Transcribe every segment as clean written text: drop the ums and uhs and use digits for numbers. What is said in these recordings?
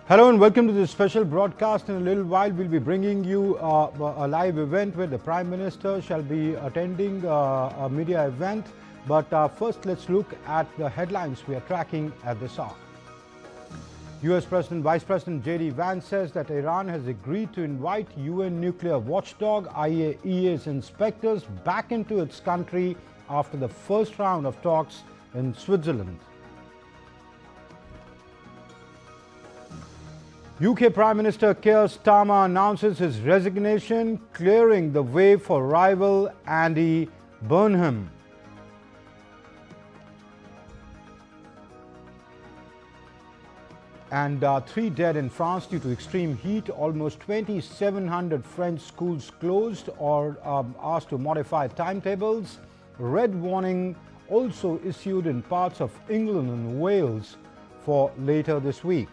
Hello and welcome to this special broadcast. In a little while, we'll be bringing you a live event where the Prime Minister shall be attending a media event. But first, let's look at the headlines we are tracking at this hour. US Vice President J.D. Vance says that Iran has agreed to invite UN nuclear watchdog IAEA's inspectors back into its country after the first round of talks in Switzerland. UK Prime Minister Keir Starmer announces his resignation, clearing the way for rival Andy Burnham. And 3 dead in France due to extreme heat. Almost 2,700 French schools closed or asked to modify timetables. Red warning also issued in parts of England and Wales for later this week.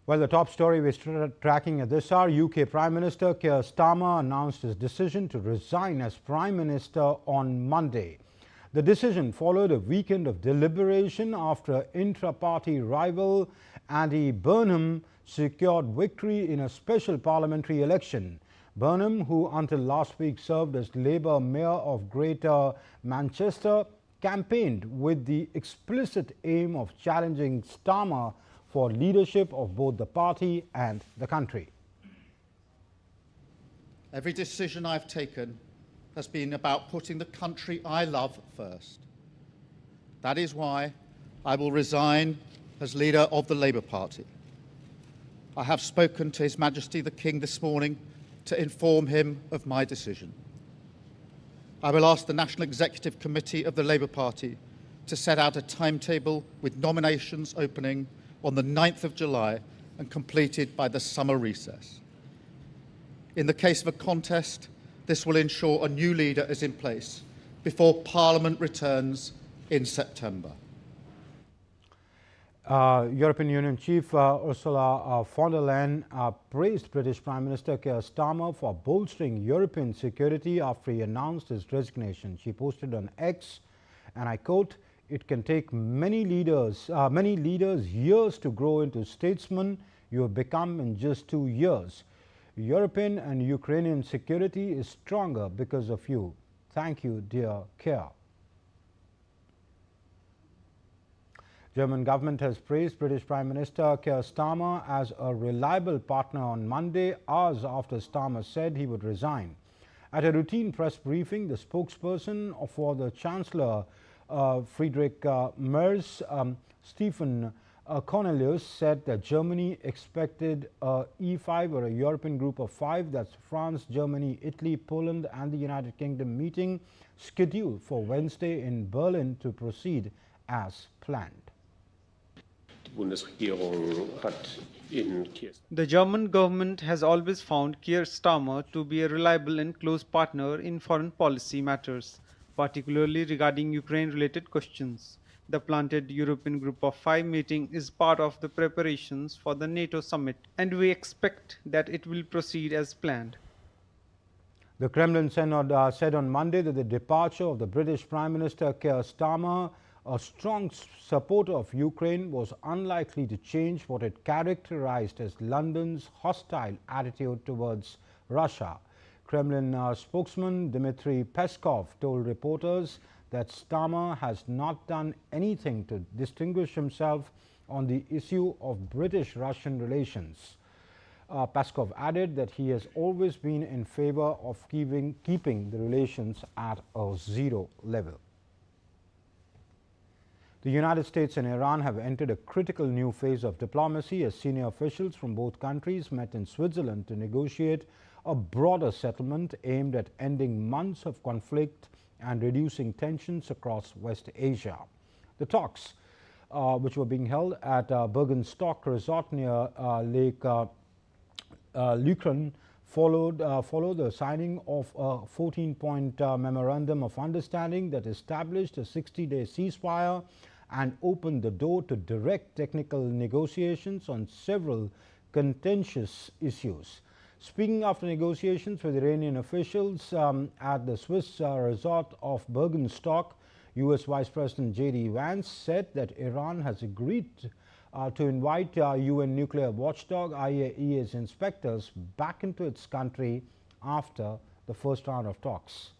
Well, the top story we're tracking at this hour, UK Prime Minister Keir Starmer announced his decision to resign as Prime Minister on Monday. The decision followed a weekend of deliberation after intra-party rival Andy Burnham secured victory in a special parliamentary election. Burnham, who until last week served as Labour Mayor of Greater Manchester, campaigned with the explicit aim of challenging Starmer for leadership of both the party and the country. Every decision I've taken has been about putting the country I love first. That is why I will resign as leader of the Labour Party. I have spoken to His Majesty the King this morning to inform him of my decision. I will ask the National Executive Committee of the Labour Party to set out a timetable with nominations opening on the 9th of July and completed by the summer recess. In the case of a contest, this will ensure a new leader is in place before Parliament returns in September. European Union Chief Ursula von der Leyen praised British Prime Minister Keir Starmer for bolstering European security after he announced his resignation. She posted on X, and I quote, "It can take many leaders years to grow into statesmen you have become in just 2 years. European and Ukrainian security is stronger because of you. Thank you, dear Keir." German government has praised British Prime Minister Keir Starmer as a reliable partner on Monday, hours after Starmer said he would resign. At a routine press briefing, the spokesperson for the Chancellor Friedrich Merz, Stephen Cornelius, said that Germany expected a E5 or a European Group of 5, that's France, Germany, Italy, Poland and the United Kingdom meeting scheduled for Wednesday in Berlin to proceed as planned. The German government has always found Keir Starmer to be a reliable and close partner in foreign policy matters, particularly regarding Ukraine-related questions. The planned European Group of 5 meeting is part of the preparations for the NATO summit, and we expect that it will proceed as planned. The Kremlin said on Monday that the departure of the British Prime Minister Keir Starmer, a strong supporter of Ukraine, was unlikely to change what it characterized as London's hostile attitude towards Russia. Kremlin spokesman Dmitry Peskov told reporters that Starmer has not done anything to distinguish himself on the issue of British-Russian relations. Peskov added that he has always been in favor of keeping the relations at a zero level. The United States and Iran have entered a critical new phase of diplomacy as senior officials from both countries met in Switzerland to negotiate a broader settlement aimed at ending months of conflict and reducing tensions across West Asia. The talks, which were being held at Bergenstock Resort near Lake Lucerne, follow the signing of a 14-point memorandum of understanding that established a 60-day ceasefire and opened the door to direct technical negotiations on several contentious issues. Speaking after negotiations with Iranian officials at the Swiss resort of Bergenstock, U.S. Vice President J.D. Vance said that Iran has agreed to invite UN nuclear watchdog IAEA's inspectors back into its country after the first round of talks.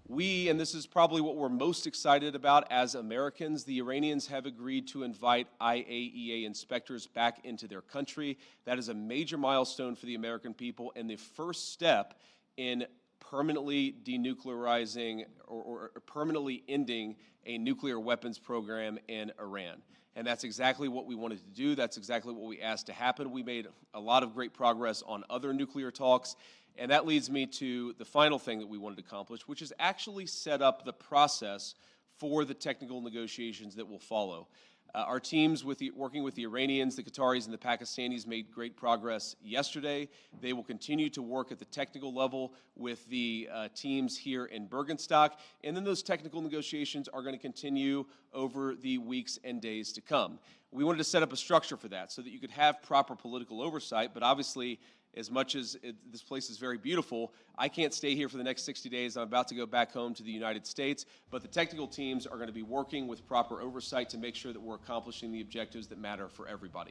We, and this is probably what we're most excited about as Americans, the Iranians have agreed to invite IAEA inspectors back into their country. That is a major milestone for the American people and the first step in permanently denuclearizing or permanently ending a nuclear weapons program in Iran. And that's exactly what we wanted to do. That's exactly what we asked to happen. We made a lot of great progress on other nuclear talks. And that leads me to the final thing that we wanted to accomplish, which is actually set up the process for the technical negotiations that will follow. Our teams working with the Iranians, the Qataris, and the Pakistanis made great progress yesterday. They will continue to work at the technical level with the teams here in Bergenstock, and then those technical negotiations are going to continue over the weeks and days to come. We wanted to set up a structure for that so that you could have proper political oversight, but obviously, as much as this place is very beautiful, I can't stay here for the next 60 days. I'm about to go back home to the United States, but the technical teams are going to be working with proper oversight to make sure that we're accomplishing the objectives that matter for everybody.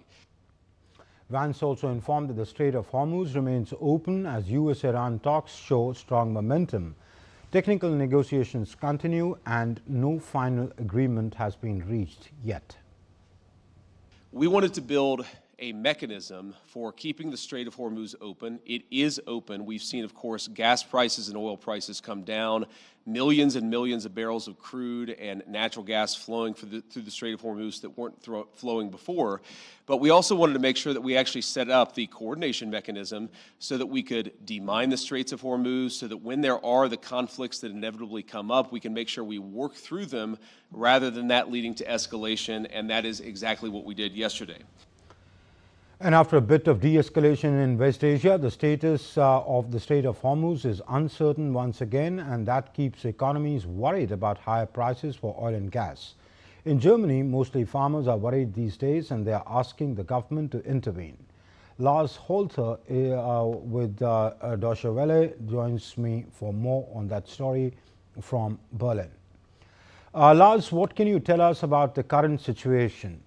Vance also informed that the Strait of Hormuz remains open as U.S.-Iran talks show strong momentum. Technical negotiations continue and no final agreement has been reached yet. We wanted to build a mechanism for keeping the Strait of Hormuz open. It is open. We've seen, of course, gas prices and oil prices come down, millions and millions of barrels of crude and natural gas flowing through the Strait of Hormuz that weren't flowing before. But we also wanted to make sure that we actually set up the coordination mechanism so that we could demine the Straits of Hormuz, so that when there are the conflicts that inevitably come up, we can make sure we work through them rather than that leading to escalation, and that is exactly what we did yesterday. And after a bit of de-escalation in West Asia, the status of the Strait of Hormuz is uncertain once again, and that keeps economies worried about higher prices for oil and gas. In Germany, mostly farmers are worried these days, and they are asking the government to intervene. Lars Holter with Deutsche Welle joins me for more on that story from Berlin. Lars, what can you tell us about the current situation?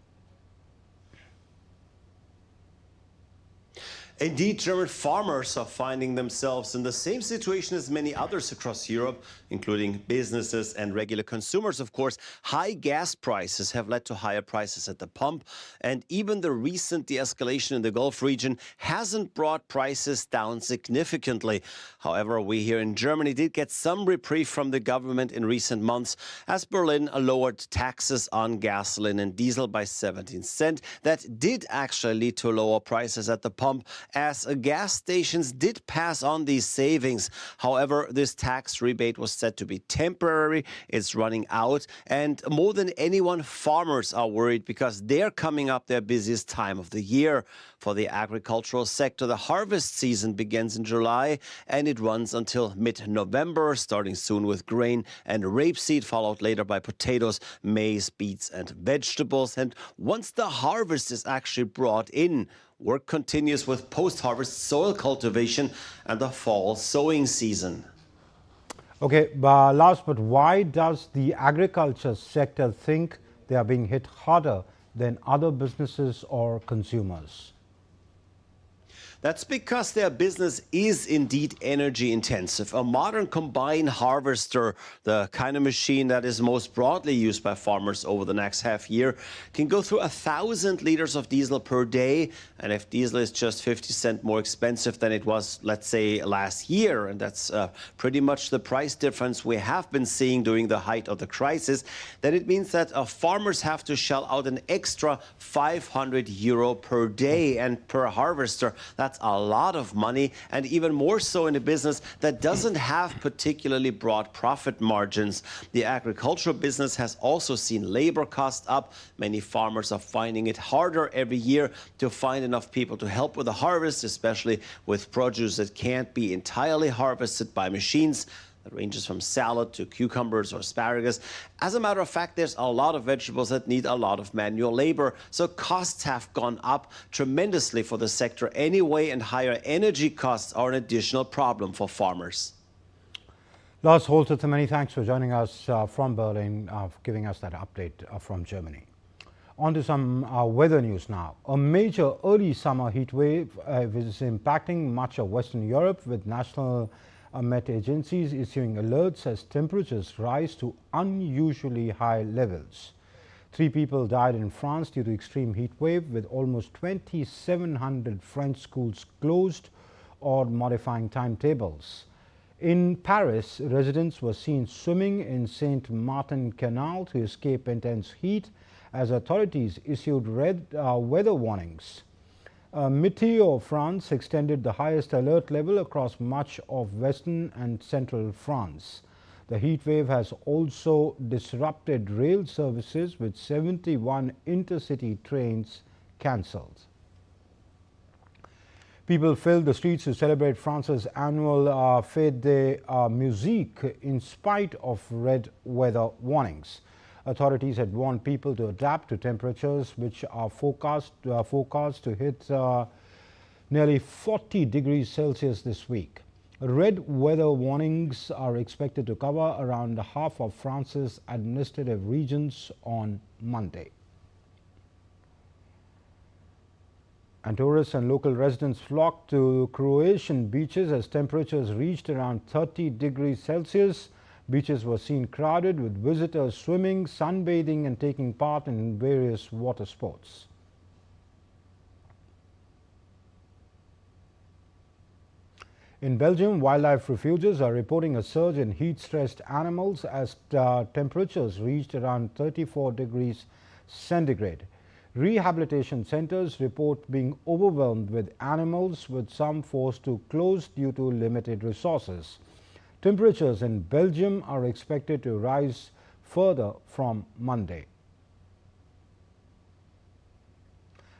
Indeed, German farmers are finding themselves in the same situation as many others across Europe, including businesses and regular consumers, of course. High gas prices have led to higher prices at the pump, and even the recent de-escalation in the Gulf region hasn't brought prices down significantly. However, we here in Germany did get some reprieve from the government in recent months, as Berlin lowered taxes on gasoline and diesel by 17 cents. That did actually lead to lower prices at the pump, as gas stations did pass on these savings. However, this tax rebate was said to be temporary. It's running out, and more than anyone, farmers are worried because they're coming up their busiest time of the year. For the agricultural sector, the harvest season begins in July and it runs until mid-November, starting soon with grain and rapeseed, followed later by potatoes, maize, beets and vegetables. And once the harvest is actually brought in, work continues with post-harvest soil cultivation and the fall sowing season. Okay, last, but why does the agriculture sector think they are being hit harder than other businesses or consumers? That's because their business is indeed energy intensive. A modern combine harvester, the kind of machine that is most broadly used by farmers over the next half year, can go through 1,000 liters of diesel per day. And if diesel is just 50 cents more expensive than it was, let's say, last year, and that's pretty much the price difference we have been seeing during the height of the crisis, then it means that farmers have to shell out an extra €500 per day and per harvester. That's That's a lot of money, and even more so in a business that doesn't have particularly broad profit margins. The agricultural business has also seen labor costs up. Many farmers are finding it harder every year to find enough people to help with the harvest, especially with produce that can't be entirely harvested by machines. That ranges from salad to cucumbers or asparagus. As a matter of fact, there's a lot of vegetables that need a lot of manual labor, so costs have gone up tremendously for the sector anyway, and higher energy costs are an additional problem for farmers. Lars Holzhauer, many thanks for joining us from Berlin, giving us that update from Germany. On to some weather news now. A major early summer heat wave is impacting much of Western Europe, with national Met agencies issuing alerts as temperatures rise to unusually high levels. 3 people died in France due to extreme heat wave, with almost 2,700 French schools closed or modifying timetables. In Paris, residents were seen swimming in Saint Martin Canal to escape intense heat as authorities issued red weather warnings. Meteo France extended the highest alert level across much of western and central France. The heat wave has also disrupted rail services, with 71 intercity trains cancelled. People filled the streets to celebrate France's annual Fête des Musiques in spite of red weather warnings. Authorities had warned people to adapt to temperatures which are forecast to hit nearly 40 degrees Celsius this week. Red weather warnings are expected to cover around half of France's administrative regions on Monday. And tourists and local residents flocked to Croatian beaches as temperatures reached around 30 degrees Celsius. Beaches were seen crowded, with visitors swimming, sunbathing and taking part in various water sports. In Belgium, wildlife refuges are reporting a surge in heat-stressed animals as temperatures reached around 34 degrees centigrade. Rehabilitation centers report being overwhelmed with animals, with some forced to close due to limited resources. Temperatures in Belgium are expected to rise further from Monday.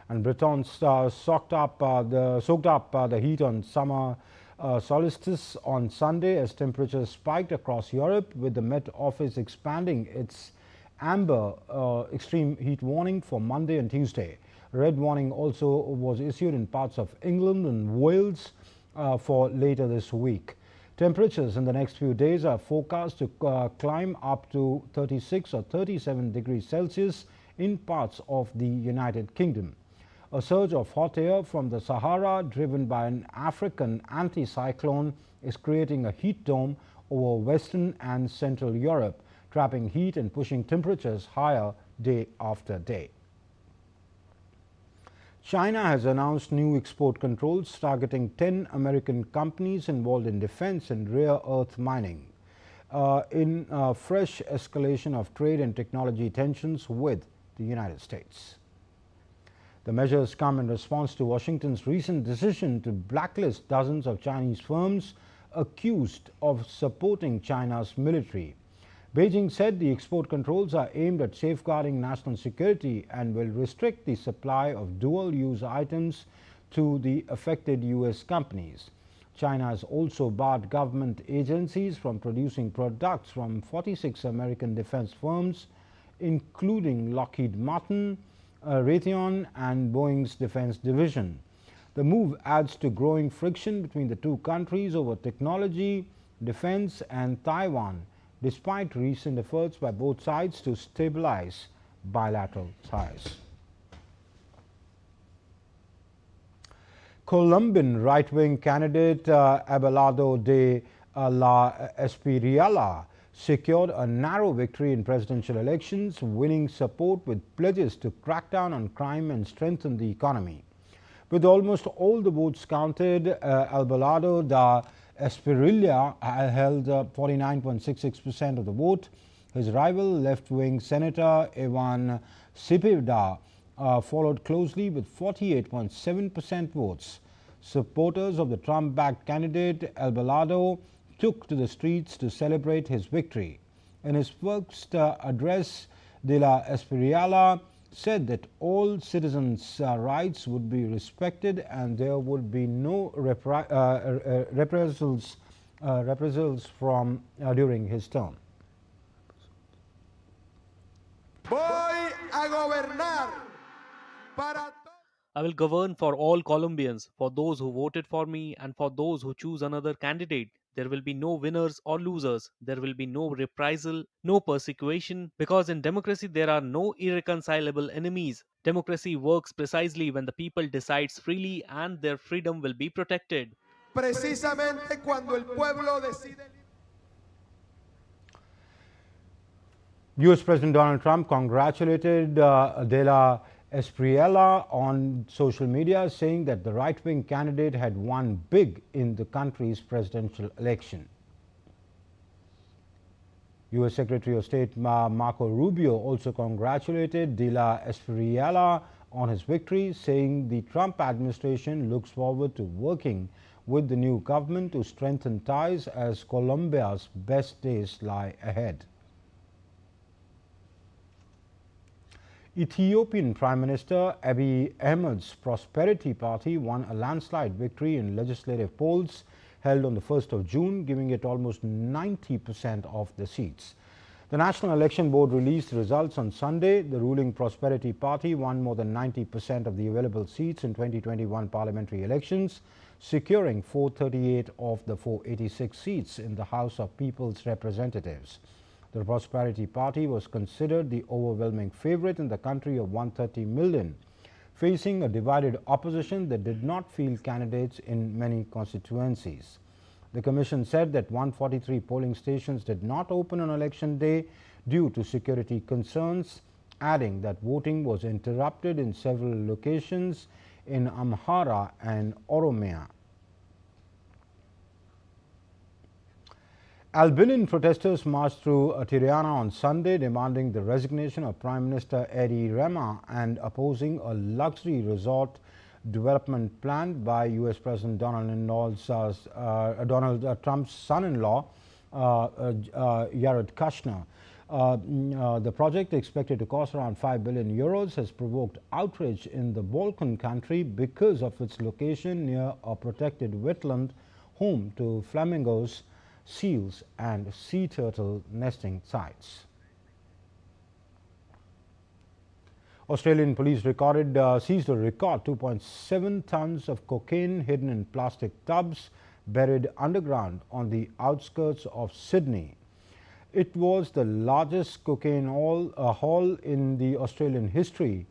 And Britons soaked up the heat on summer solstice on Sunday as temperatures spiked across Europe, with the Met Office expanding its amber extreme heat warning for Monday and Tuesday. Red warning also was issued in parts of England and Wales for later this week. Temperatures in the next few days are forecast to climb up to 36 or 37 degrees Celsius in parts of the United Kingdom. A surge of hot air from the Sahara, driven by an African anticyclone, is creating a heat dome over Western and Central Europe, trapping heat and pushing temperatures higher day after day. China has announced new export controls targeting 10 American companies involved in defense and rare earth mining, in a fresh escalation of trade and technology tensions with the United States. The measures come in response to Washington's recent decision to blacklist dozens of Chinese firms accused of supporting China's military. Beijing said the export controls are aimed at safeguarding national security and will restrict the supply of dual-use items to the affected U.S. companies. China has also barred government agencies from producing products from 46 American defense firms, including Lockheed Martin, Raytheon and Boeing's defense division. The move adds to growing friction between the two countries over technology, defense and Taiwan, despite recent efforts by both sides to stabilize bilateral ties. Colombian right-wing candidate Abelardo de la Espriella secured a narrow victory in presidential elections, winning support with pledges to crack down on crime and strengthen the economy. With almost all the votes counted, Abelardo da Espriella held 49.66% of the vote. His rival, left-wing Senator Ivan Cepeda, followed closely with 48.7% votes. Supporters of the Trump-backed candidate Alvarado took to the streets to celebrate his victory. In his first address, De la Espriella said that all citizens' rights would be respected and there would be no reprisals from during his term. Voy a gobernar para I will govern for all Colombians, for those who voted for me and for those who choose another candidate. There will be no winners or losers. There will be no reprisal, no persecution, because in democracy there are no irreconcilable enemies. Democracy works precisely when the people decides freely and their freedom will be protected. precisamente cuando el pueblo decide. U.S. President Donald Trump congratulated De La Espriella on social media, saying that the right-wing candidate had won big in the country's presidential election. U.S. Secretary of State Marco Rubio also congratulated De La Espriella on his victory, saying the Trump administration looks forward to working with the new government to strengthen ties as Colombia's best days lie ahead. Ethiopian Prime Minister Abiy Ahmed's Prosperity Party won a landslide victory in legislative polls held on the 1st of June, giving it almost 90% of the seats. The National Election Board released results on Sunday. The ruling Prosperity Party won more than 90% of the available seats in 2021 parliamentary elections, securing 438 of the 486 seats in the House of People's Representatives. The Prosperity Party was considered the overwhelming favorite in the country of 130 million, facing a divided opposition that did not field candidates in many constituencies. The Commission said that 143 polling stations did not open on election day due to security concerns, adding that voting was interrupted in several locations in Amhara and Oromia. Albanian protesters marched through Tirana on Sunday, demanding the resignation of Prime Minister Edi Rama and opposing a luxury resort development planned by U.S. President Donald Trump's son-in-law, Jared Kushner. The project, expected to cost around 5 billion euros, has provoked outrage in the Balkan country because of its location near a protected wetland home to flamingos, seals and sea turtle nesting sites. Australian police seized a record 2.7 tons of cocaine hidden in plastic tubs buried underground on the outskirts of Sydney. It was the largest cocaine haul in the Australian history.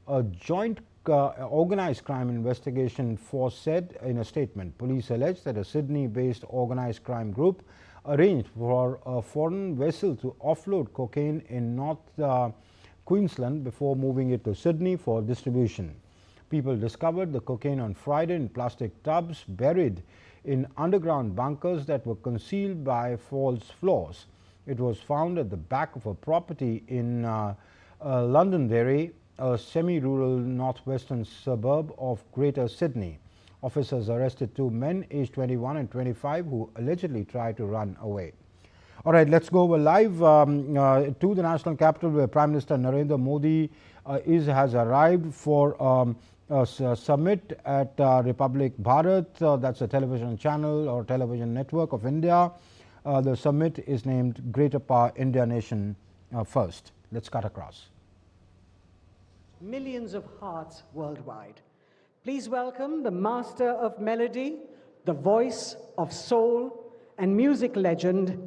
A joint organized crime investigation force said in a statement. Police alleged that a Sydney-based organized crime group arranged for a foreign vessel to offload cocaine in North Queensland before moving it to Sydney for distribution. People discovered the cocaine on Friday in plastic tubs buried in underground bunkers that were concealed by false floors. It was found at the back of a property in Londonderry, a semi-rural northwestern suburb of Greater Sydney. Officers arrested two men aged 21 and 25 who allegedly tried to run away. All right, let's go over live to the national capital, where Prime Minister Narendra Modi has arrived for a summit at Republic Bharat. That's a television channel or television network of India. The summit is named Greater Power India Nation First. Let's cut across. Millions of hearts worldwide. Please welcome the master of melody, the voice of soul and music legend,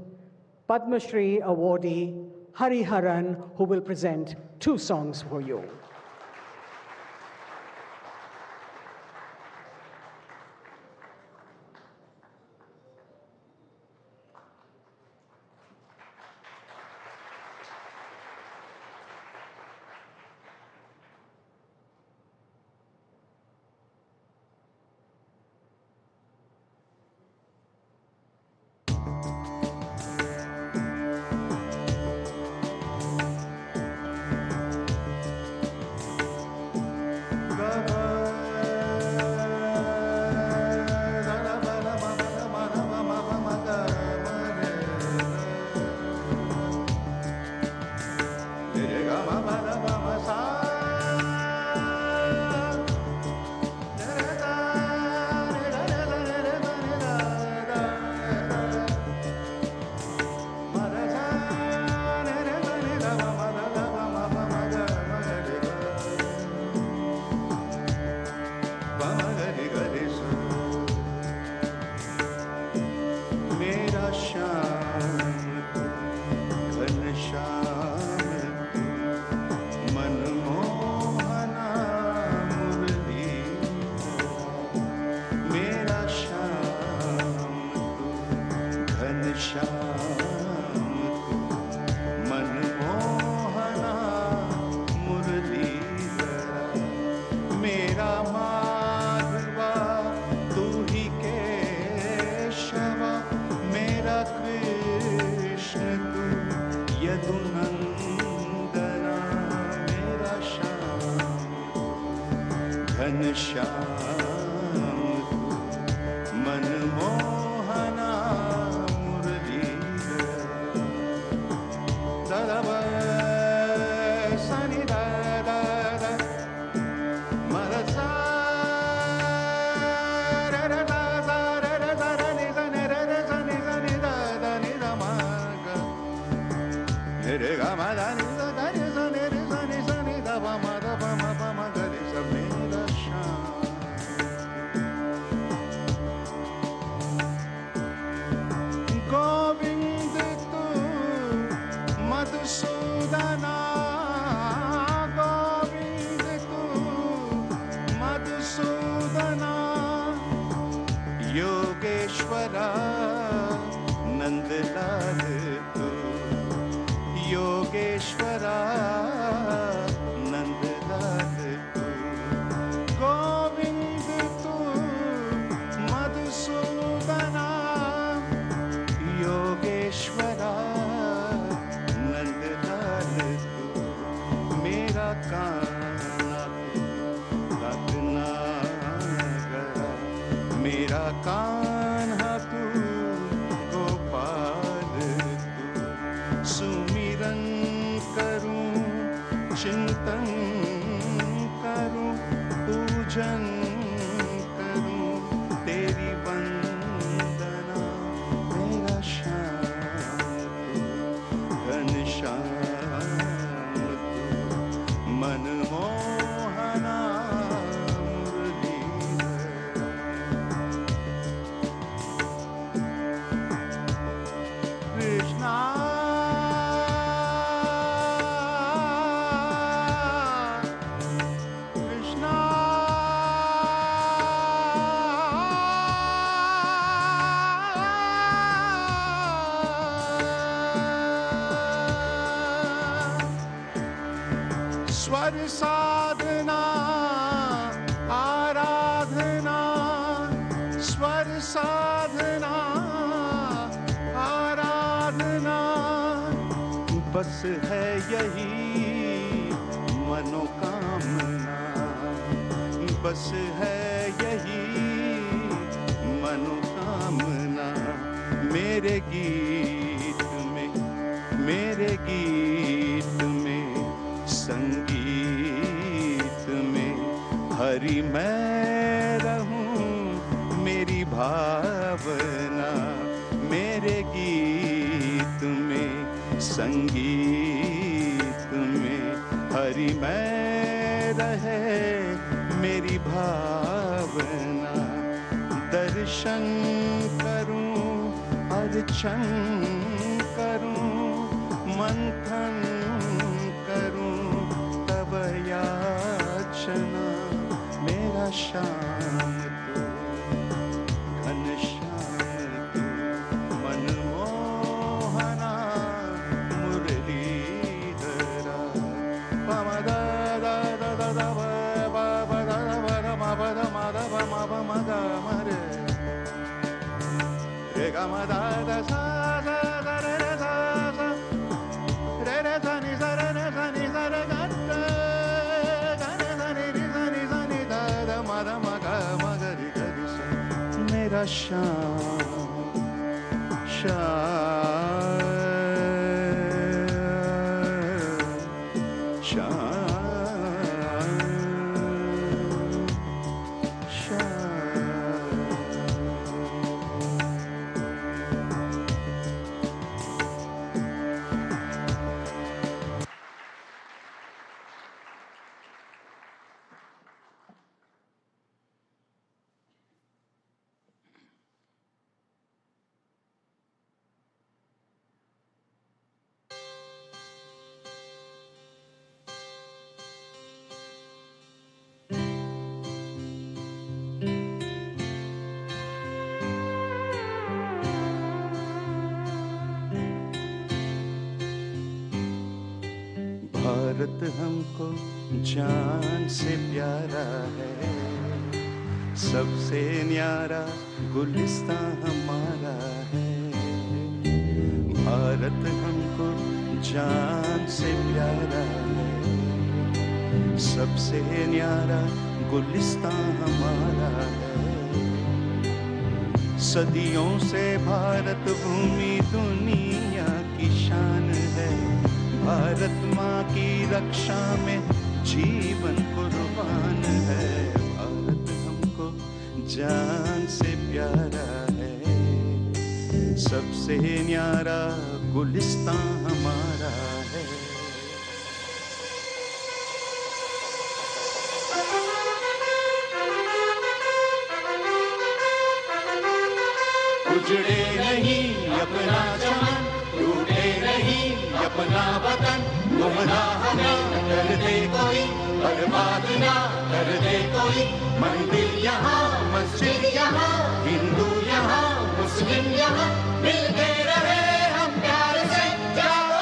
Padma Shri awardee Hari Haran, who will present two songs for you. Ghanshyam मनमोहना Muralidhar दरब सनि दर मरसा रे रे नि सनि रे सनि सनि the नि the म ग रे ग म द नि द नि सनि रे सनि सनि द प म द प म प म ग रे स मेरा श्याम गोविंद तू मधुसूदना गोविंद तू मधुसूदना योगेश्वरा नंदलाल तू योगेश्वरा नंदलाल तू गोविंद तू मधुसूदना योगेश्वरा नंदलाल तू मेरा कान्हा लगना गया मेरा कान्हा तू गोपाल तू सुमिरन करूं चिंतन करूं पूजन करूं तेरी वंदना मेरा श्याम तू घनश्याम तू मनमोहना मुरलीधर कृष्णा कृष्णा स्वर साधना आराधना स्वर साधना आराधना बस है यही मनोकामना बस है यही मनोकामना मेरे गीत में संगीत में हरि मैं रहूं मेरी भावना मेरे गीत में संगीत में हरि मैं रहे मेरी भावना दर्शन करूं अर्चन करूं मंथन करूं तब याचना मेरा श्याम तू घनश्याम तू मनमोहना मुरलीधरा पम the the the the the ब ब द द द म ब द म द ब म ब म ग म रे रे ग म द द सा सा द रे रे सा सा रे रे सा नि सा रे रे सा नि सा रे ग रे ग रे सा नि रि सा नि सा नि द द म द म ग म ग रि ग रि सा मेरा श्याम श्याम भारत हमको जान से प्यारा है, सबसे न्यारा गुलिस्तां हमारा है। भारत हमको जान से प्यारा है, सबसे न्यारा गुलिस्तां हमारा है। सदियों से भारत भूमि दुनिया की शान है। भारत माँ की रक्षा में जीवन कुर्बान है। भारत हमको जान से प्यारा है। सबसे न्यारा गुलिस्तां हमारा है। उजड़े नहीं अपना चमन, टूटे नहीं अपना वतन। गुमराह ना कर दे कोई, बर्बाद ना कर दे कोई। मंदिर यहाँ, मस्जिद यहाँ, हिंदू यहाँ, मुस्लिम यहाँ, मिलके रहे हम प्यार से। जाओ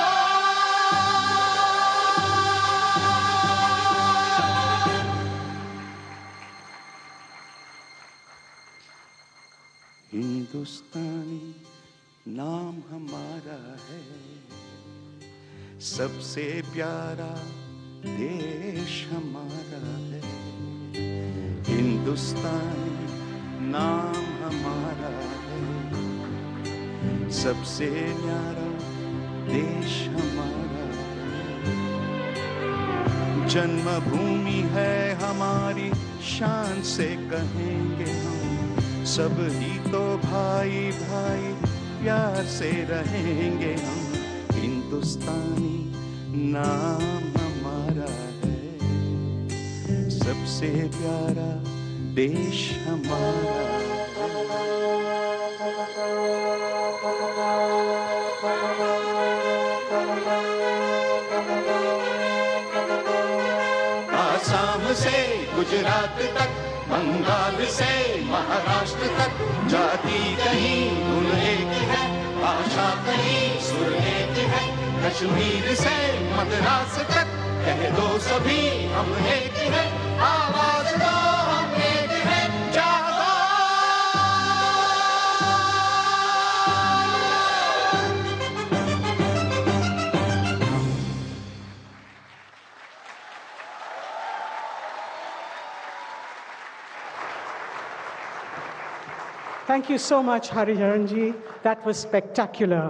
हिंदुस्तानी नाम हमारा है। सबसे प्यारा देश हमारा है। हिंदुस्तानी नाम हमारा है। सबसे न्यारा देश हमारा है। जन्मभूमि है हमारी, शान से कहेंगे हम। सब ही तो भाई भाई प्यार से रहेंगे हम। हिंदुस्तानी नाम हमारा है। सबसे प्यारा देश हमारा है। आसाम से गुजरात तक, बंगाल से महाराष्ट्र तक, जाति कहीं गुण एक है, भाषा कहीं सुर एक है। कश्मीर से मद्रास तक कह दो सभी हम एक है। आवाज दो हम एक है। जागो Thank you so much, Hariharanji. That was spectacular.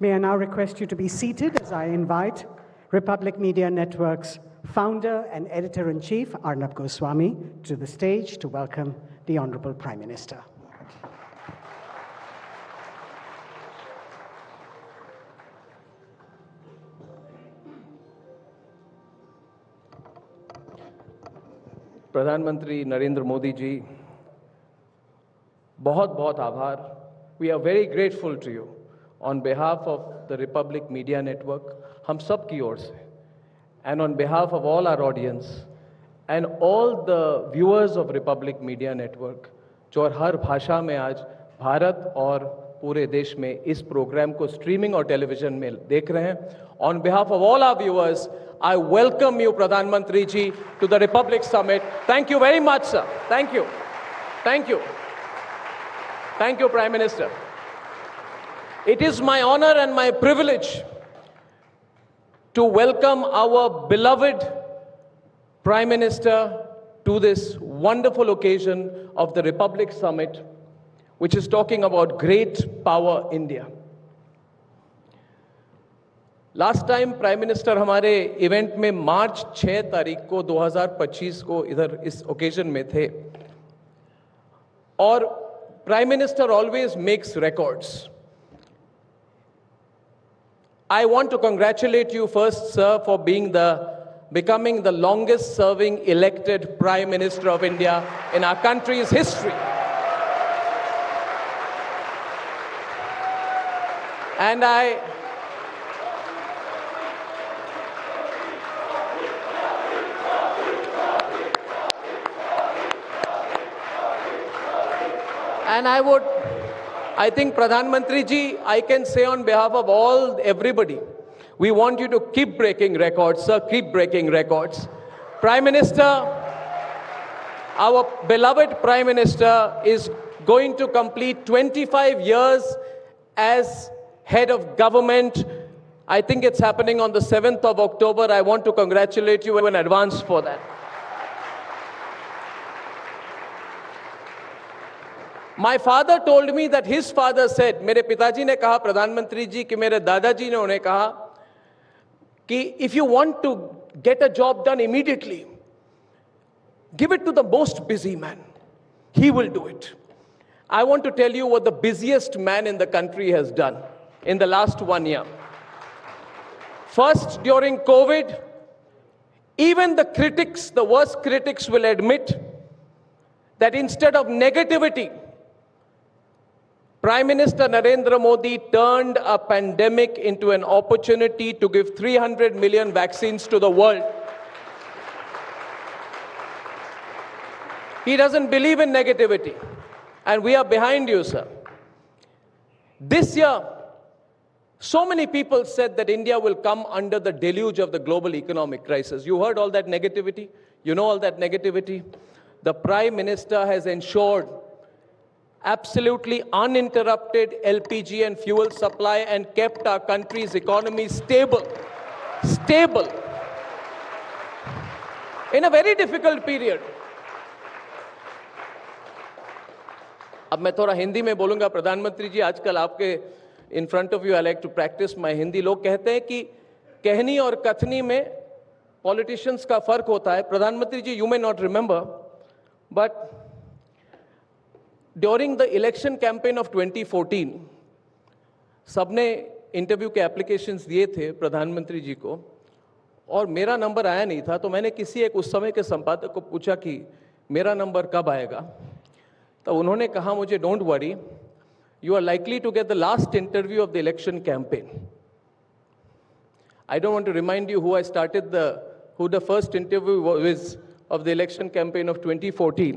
May I now request you to be seated as I invite Republic Media Network's founder and editor-in-chief, Arnab Goswami, to the stage to welcome the Honorable Prime Minister. प्रधानमंत्री नरेंद्र मोदी जी, बहुत बहुत आभार. We are very grateful to you on behalf of the Republic Media Network, हम सब की ओर से, and on behalf of all our audience and all the viewers of Republic Media Network, जो हर भाषा में आज भारत और पूरे देश में इस प्रोग्राम को स्ट्रीमिंग और टेलीविजन में देख रहे हैं. On behalf of all our viewers, I welcome you, Pradhan Mantri ji, to the Republic Summit. Thank you very much, sir. Thank you. Thank you. Thank you, Prime Minister. It is my honor and my privilege to welcome our beloved Prime Minister to this wonderful occasion of the Republic Summit, which is talking about great power India. Last time prime minister हमारे event में मार्च 6 तारीख को 2025 को इधर इस occasion में थे, और prime minister always makes records. I want to congratulate you first, sir, for becoming the longest serving elected Prime Minister of India in our country's history. And I think, Pradhan Mantri ji, I can say on behalf of everybody, we want you to keep breaking records, sir, keep breaking records. Prime Minister, our beloved Prime Minister is going to complete 25 years as head of government. I think it's happening on the 7th of October. I want to congratulate you in advance for that. My father told me that his father said, मेरे पिताजी ने कहा प्रधानमंत्री जी कि मेरे दादाजी ने उन्हें कहा कि if you want to get a job done immediately, give it to the most busy man. He will do it. I want to tell you what the busiest man in the country has done in the last 1 year. First, during COVID, even the critics, the worst critics will admit that instead of negativity, Prime Minister Narendra Modi turned a pandemic into an opportunity to give 300 million vaccines to the world. He doesn't believe in negativity. And we are behind you, sir. This year, so many people said that India will come under the deluge of the global economic crisis. You heard all that negativity? You know all that negativity? The Prime Minister has ensured absolutely uninterrupted LPG and fuel supply and kept our country's economy stable. Stable. In a very difficult period. अब मैं थोड़ा हिंदी में बोलूंगा प्रधानमंत्री जी आजकल आपके in front of you I like to practise my Hindi लोग कहते हैं कि कहनी और कथनी में पॉलिटिशियंस का फर्क होता है प्रधानमंत्री ji you may not remember but during the election campaign of 2014 सबने इंटरव्यू के एप्लीकेशंस दिए थे प्रधानमंत्री जी को और मेरा नंबर आया नहीं था तो मैंने किसी एक उस समय के संपादक को पूछा कि मेरा नंबर कब आएगा तो उन्होंने कहा मुझे don't worry you are likely to get the last interview of the election campaign I don't want to remind you who I started the first interview was of the election campaign of 2014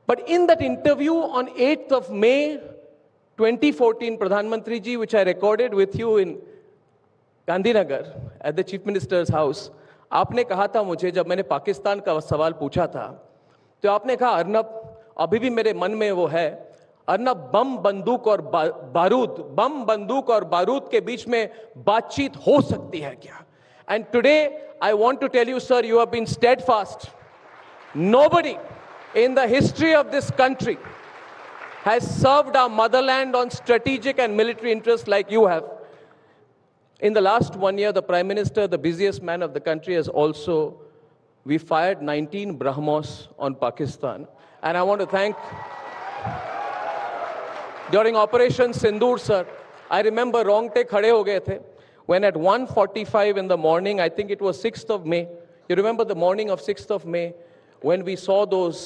but in that interview on 8th of May 2014 प्रधानमंत्री जी which I recorded with you in Gandhinagar at the Chief Minister's house आपने कहा था मुझे जब मैंने पाकिस्तान का सवाल पूछा था तो आपने कहा अर्नब अभी भी मेरे मन में वो है अर्नब बम बंदूक और बारूद के बीच में बातचीत हो सकती है क्या and today I want to tell you sir you have been steadfast nobody in the history of this country has served our motherland on strategic and military interests like you have. In the last 1 year, the Prime Minister, the busiest man of the country, has also, we fired 19 BrahMos on Pakistan. And I want to thank, during Operation Sindoor, sir, I remember rongte khade ho gaye the, when at 1:45 in the morning, I think it was 6th of May, you remember the morning of 6th of May, when we saw those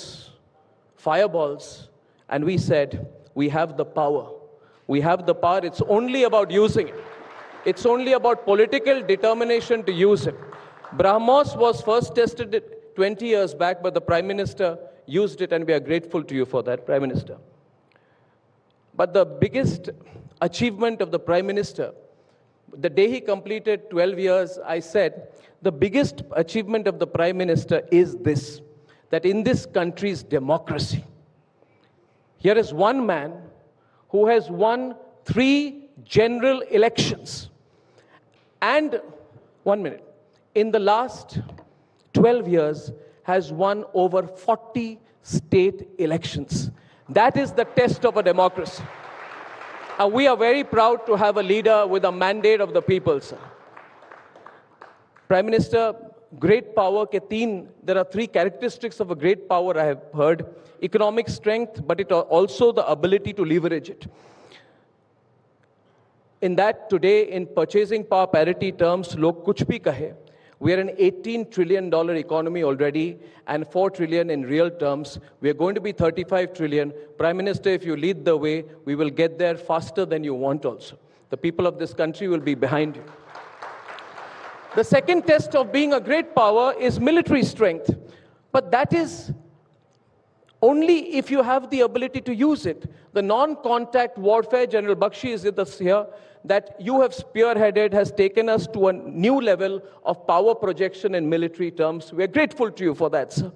fireballs and we said, we have the power. We have the power. It's only about using it. It's only about political determination to use it. BrahMos was first tested 20 years back, but the Prime Minister used it and we are grateful to you for that, Prime Minister. But the biggest achievement of the Prime Minister, the day he completed 12 years, I said, the biggest achievement of the Prime Minister is this. That in this country's democracy, here is one man who has won 3 general elections. And, 1 minute, in the last 12 years has won over 40 state elections. That is the test of a democracy. And we are very proud to have a leader with a mandate of the people, sir. Prime Minister, great power ke there are 3 characteristics of a great power I have heard. Economic strength, but it also the ability to leverage it. In that today, in purchasing power parity terms, log kuch bhi kahe, we are an $18 trillion economy already and 4 trillion in real terms. We are going to be 35 trillion. Prime Minister, if you lead the way, we will get there faster than you want also. The people of this country will be behind you. The second test of being a great power is military strength. But that is only if you have the ability to use it. The non-contact warfare, General Bakshi is with us here, that you have spearheaded has taken us to a new level of power projection in military terms. We are grateful to you for that, sir.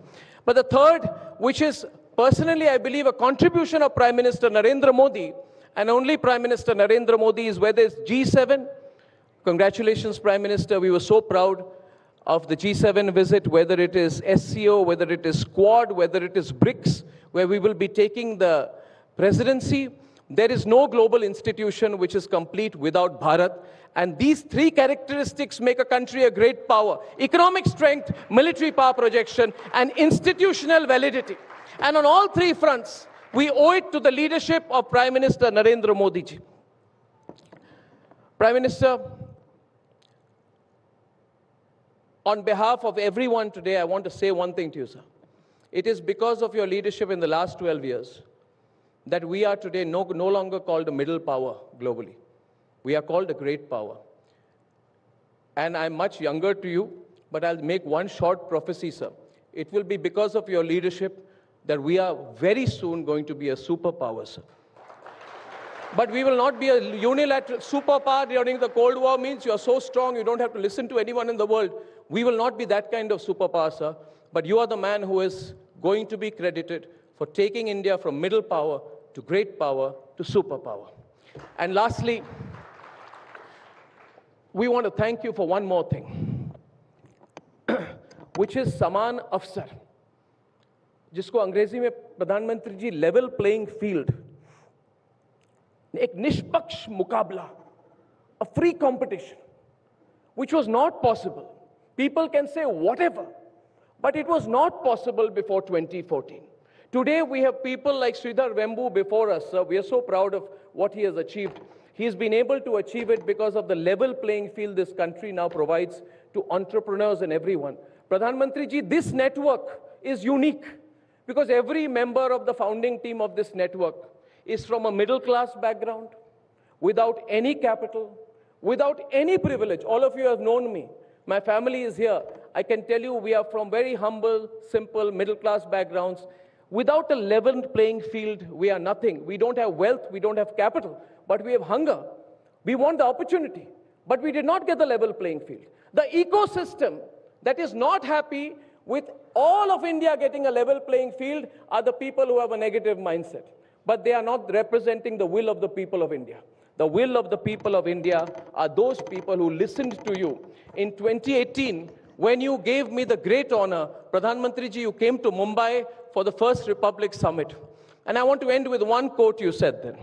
But the third, which is personally, I believe, a contribution of Prime Minister Narendra Modi, and only Prime Minister Narendra Modi, is whether it's G7. Congratulations, Prime Minister. We were so proud of the G7 visit, whether it is SCO, whether it is Quad, whether it is BRICS, where we will be taking the presidency. There is no global institution which is complete without Bharat. And these three characteristics make a country a great power: economic strength, military power projection, and institutional validity. And on all three fronts, we owe it to the leadership of Prime Minister Narendra Modi ji. Prime Minister, on behalf of everyone today, I want to say one thing to you, sir. It is because of your leadership in the last 12 years that we are today no longer called a middle power globally. We are called a great power. And I'm much younger to you, but I'll make one short prophecy, sir. It will be because of your leadership that we are very soon going to be a superpower, sir. But we will not be a unilateral superpower. During the Cold War means you are so strong you don't have to listen to anyone in the world. We will not be that kind of superpower, sir. But you are the man who is going to be credited for taking India from middle power to great power to superpower. And lastly, we want to thank you for one more thing, which is Saman Afsar, जिसको अंग्रेजी में प्रधानमंत्री जी level playing field, एक निष्पक्ष मुकाबला, a free competition, which was not possible. People can say whatever, but it was not possible before 2014. Today we have people like Sridhar Vembu before us. We are so proud of what he has achieved. He has been able to achieve it because of the level playing field this country now provides to entrepreneurs and everyone. Pradhan Mantri ji, this network is unique because every member of the founding team of this network is from a middle class background, without any capital, without any privilege. All of you have known me. My family is here. I can tell you we are from very humble, simple, middle class backgrounds. Without a level playing field, we are nothing. We don't have wealth, we don't have capital, but we have hunger. We want the opportunity, but we did not get the level playing field. The ecosystem that is not happy with all of India getting a level playing field are the people who have a negative mindset. But they are not representing the will of the people of India. The will of the people of India are those people who listened to you. In 2018, when you gave me the great honor, Pradhan Mantri ji, you came to Mumbai for the First Republic Summit. And I want to end with one quote you said then.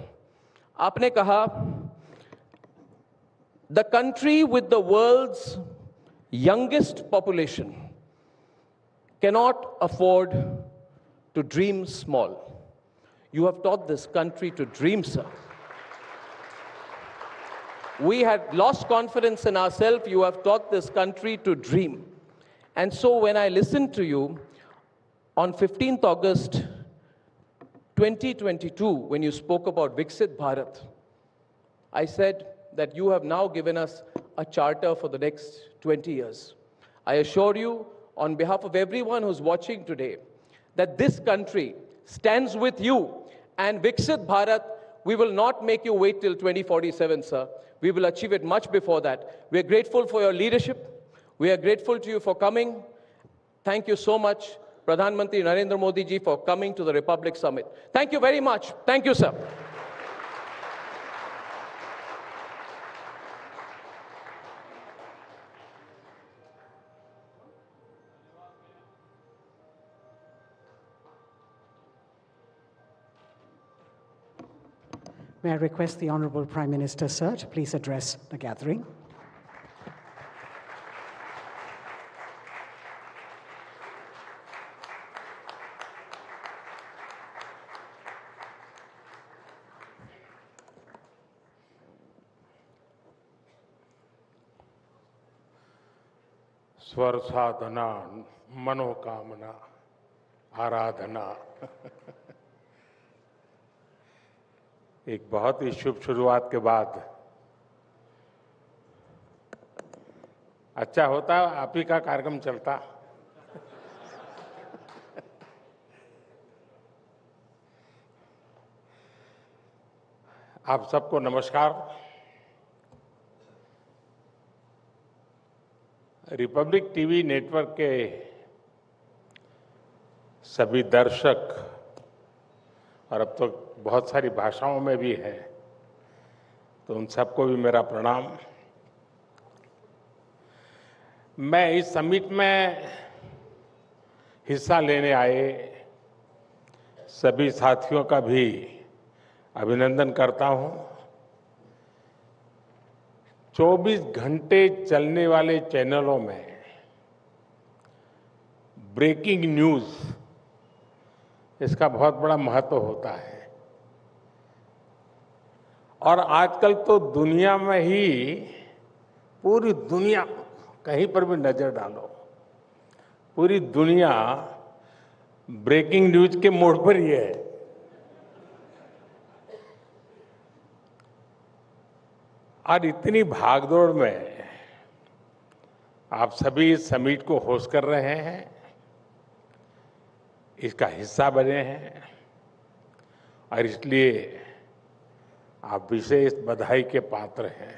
Aapne kaha, the country with the world's youngest population cannot afford to dream small. You have taught this country to dream, sir. We had lost confidence in ourselves. You have taught this country to dream. And so when I listened to you on 15th August 2022, when you spoke about Viksit Bharat, I said that you have now given us a charter for the next 20 years. I assure you, on behalf of everyone who's watching today, that this country stands with you, and Viksit Bharat, we will not make you wait till 2047, sir. We will achieve it much before that. We are grateful for your leadership. We are grateful to you for coming. Thank you so much, Pradhan Mantri Narendra Modi ji, for coming to the Republic Summit. Thank you very much. Thank you, sir. May I request the Honorable Prime Minister, sir, to please address the gathering. स्वर साधना मनोकामना आराधना एक बहुत ही शुभ शुरुआत के बाद अच्छा होता आप ही का कार्यक्रम चलता। आप सबको नमस्कार। रिपब्लिक टीवी नेटवर्क के सभी दर्शक और अब तो बहुत सारी भाषाओं में भी है, तो उन सबको भी मेरा प्रणाम। मैं इस समिट में हिस्सा लेने आए सभी साथियों का भी अभिनंदन करता हूं। 24 घंटे चलने वाले चैनलों में ब्रेकिंग न्यूज, इसका बहुत बड़ा महत्व होता है। और आजकल तो दुनिया में ही, पूरी दुनिया, कहीं पर भी नजर डालो, पूरी दुनिया ब्रेकिंग न्यूज के मोड पर ही है। और इतनी भागदौड़ में आप सभी इस समिट को होस्ट कर रहे हैं, इसका हिस्सा बने हैं, और इसलिए आप विशेष बधाई के पात्र हैं।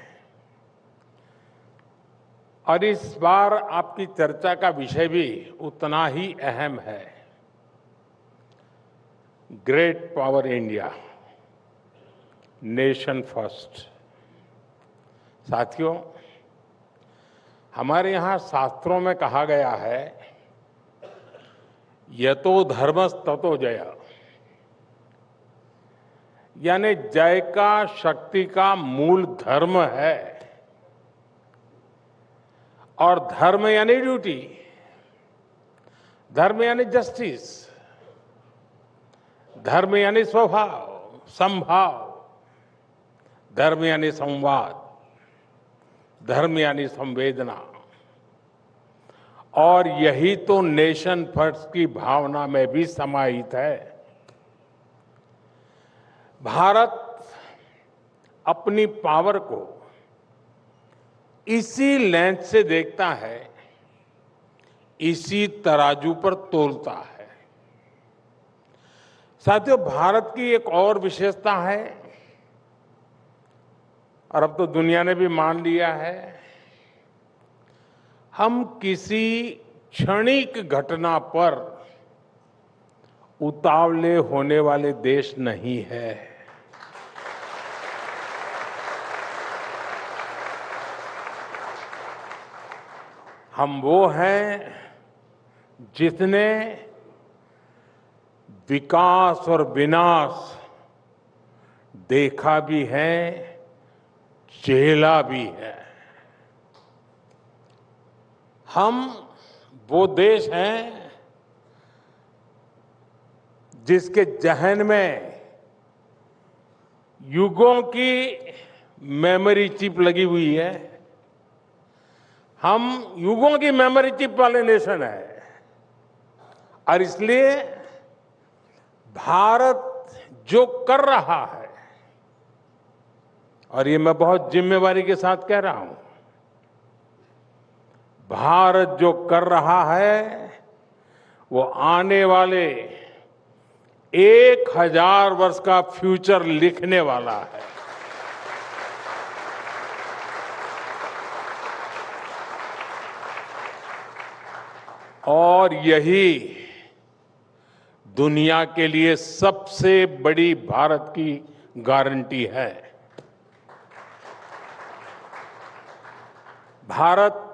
और इस बार आपकी चर्चा का विषय भी उतना ही अहम है, great power India, nation first. साथियों, हमारे यहाँ शास्त्रों में कहा गया है, यतो धर्मस् ततो जय, यानी जय का, शक्ति का मूल धर्म है। और धर्म यानी ड्यूटी, धर्म यानी जस्टिस, धर्म यानी स्वभाव, समभाव, धर्म यानी संवाद, धर्म यानी संवेदना। और यही तो नेशन फर्स्ट की भावना में भी समाहित है। भारत अपनी पावर को इसी लेंस से देखता है, इसी तराजू पर तोलता है। साथियों, भारत की एक और विशेषता है, और अब तो दुनिया ने भी मान लिया है, हम किसी क्षणिक घटना पर उतावले होने वाले देश नहीं है। हम वो हैं जिसने विकास और विनाश देखा भी है, झेला भी है। हम वो देश हैं जिसके जहन में युगों की मेमोरी चिप लगी हुई है। हम युगों की मेमोरी चिप वाले नेशन है, और इसलिए भारत जो कर रहा है, और ये मैं बहुत जिम्मेवारी के साथ कह रहा हूं, भारत जो कर रहा है वो आने वाले 1000 वर्ष का फ्यूचर लिखने वाला है। और यही दुनिया के लिए सबसे बड़ी भारत की गारंटी है। भारत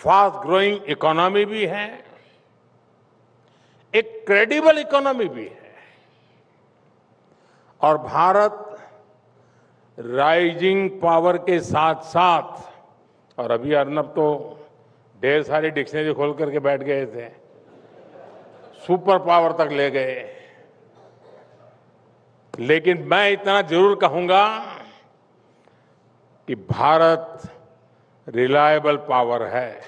फास्ट ग्रोइंग इकोनॉमी भी है, एक क्रेडिबल इकोनॉमी भी है, और भारत राइजिंग पावर के साथ साथ, और अभी अर्नब तो ढेर सारी डिक्शनरी खोल करके बैठ गए थे, सुपर पावर तक ले गए। लेकिन मैं इतना जरूर कहूंगा कि भारत रिलायबल पावर है।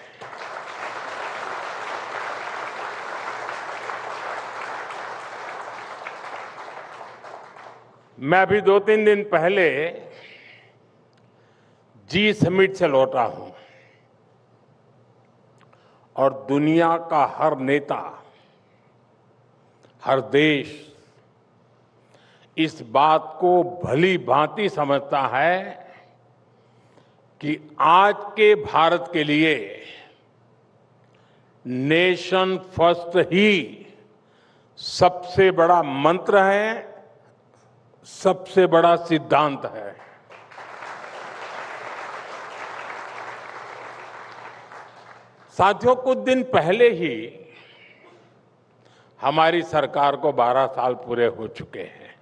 मैं भी 2-3 दिन पहले जी समिट से लौटा हूं, और दुनिया का हर नेता, हर देश इस बात को भली भांति समझता है कि आज के भारत के लिए नेशन फर्स्ट ही सबसे बड़ा मंत्र है, सबसे बड़ा सिद्धांत है। साथियों, कुछ दिन पहले ही हमारी सरकार को 12 साल पूरे हो चुके हैं।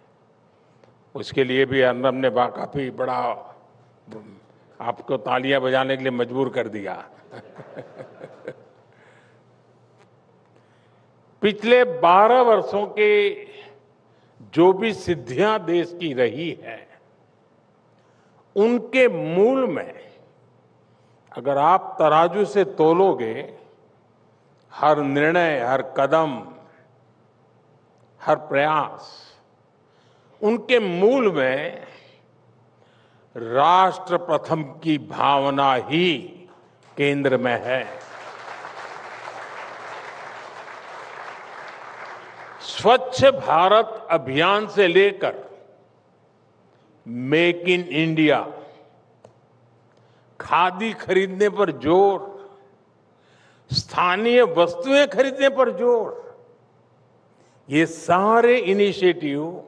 उसके लिए भी अर्नब ने काफी बड़ा आपको तालियां बजाने के लिए मजबूर कर दिया। पिछले 12 वर्षों के जो भी सिद्धियां देश की रही है, उनके मूल में अगर आप तराजू से तोलोगे, हर निर्णय, हर कदम, हर प्रयास, उनके मूल में राष्ट्र प्रथम की भावना ही केंद्र में है। स्वच्छ भारत अभियान से लेकर मेक इन इंडिया, खादी खरीदने पर जोर, स्थानीय वस्तुएं खरीदने पर जोर, ये सारे इनिशिएटिव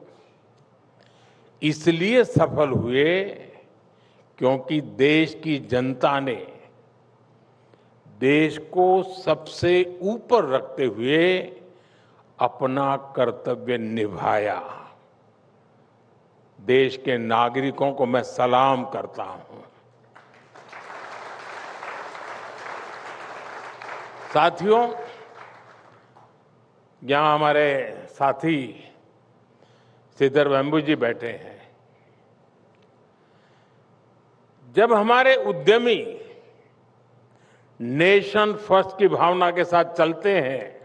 इसलिए सफल हुए क्योंकि देश की जनता ने देश को सबसे ऊपर रखते हुए अपना कर्तव्य निभाया। देश के नागरिकों को मैं सलाम करता हूं। साथियों, यहां हमारे साथी श्रीधर वेम्बू जी बैठे हैं। जब हमारे उद्यमी नेशन फर्स्ट की भावना के साथ चलते हैं,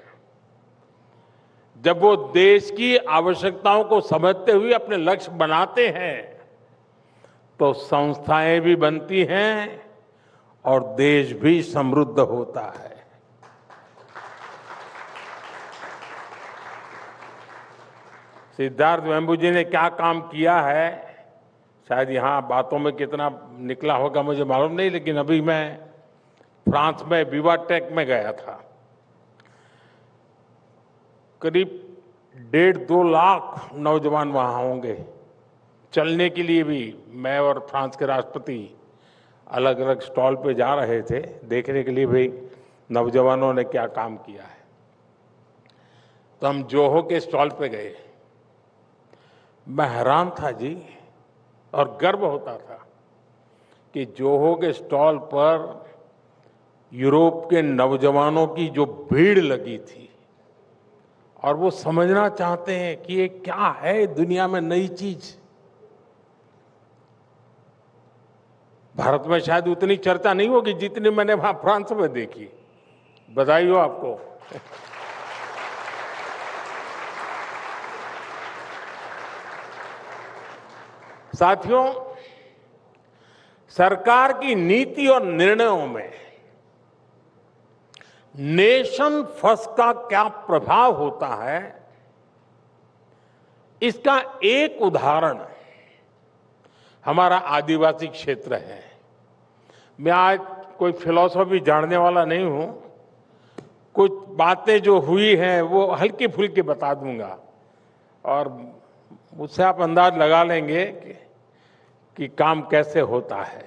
जब वो देश की आवश्यकताओं को समझते हुए अपने लक्ष्य बनाते हैं, तो संस्थाएं भी बनती हैं और देश भी समृद्ध होता है। सिद्धार्थ वेम्बू जी ने क्या काम किया है, शायद यहाँ बातों में कितना निकला होगा मुझे मालूम नहीं, लेकिन अभी मैं फ्रांस में विवाटेक में गया था। करीब 1.5-2 लाख नौजवान वहाँ होंगे। चलने के लिए भी मैं और फ्रांस के राष्ट्रपति अलग अलग स्टॉल पे जा रहे थे, देखने के लिए भी नौजवानों ने क्या काम किया है। तो हम जोहो के स्टॉल पे गए। मैं हैरान था जी, और गर्व होता था कि जोहो के स्टॉल पर यूरोप के नौजवानों की जो भीड़ लगी थी, और वो समझना चाहते हैं कि ये क्या है दुनिया में नई चीज। भारत में शायद उतनी चर्चा नहीं होगी जितनी मैंने वहां फ्रांस में देखी। बधाई हो आपको। साथियों, सरकार की नीति और निर्णयों में नेशन फर्स्ट का क्या प्रभाव होता है, इसका एक उदाहरण हमारा आदिवासी क्षेत्र है। मैं आज कोई फिलॉसफी जानने वाला नहीं हूं, कुछ बातें जो हुई हैं वो हल्की फुल्की बता दूंगा और उससे आप अंदाज लगा लेंगे कि काम कैसे होता है।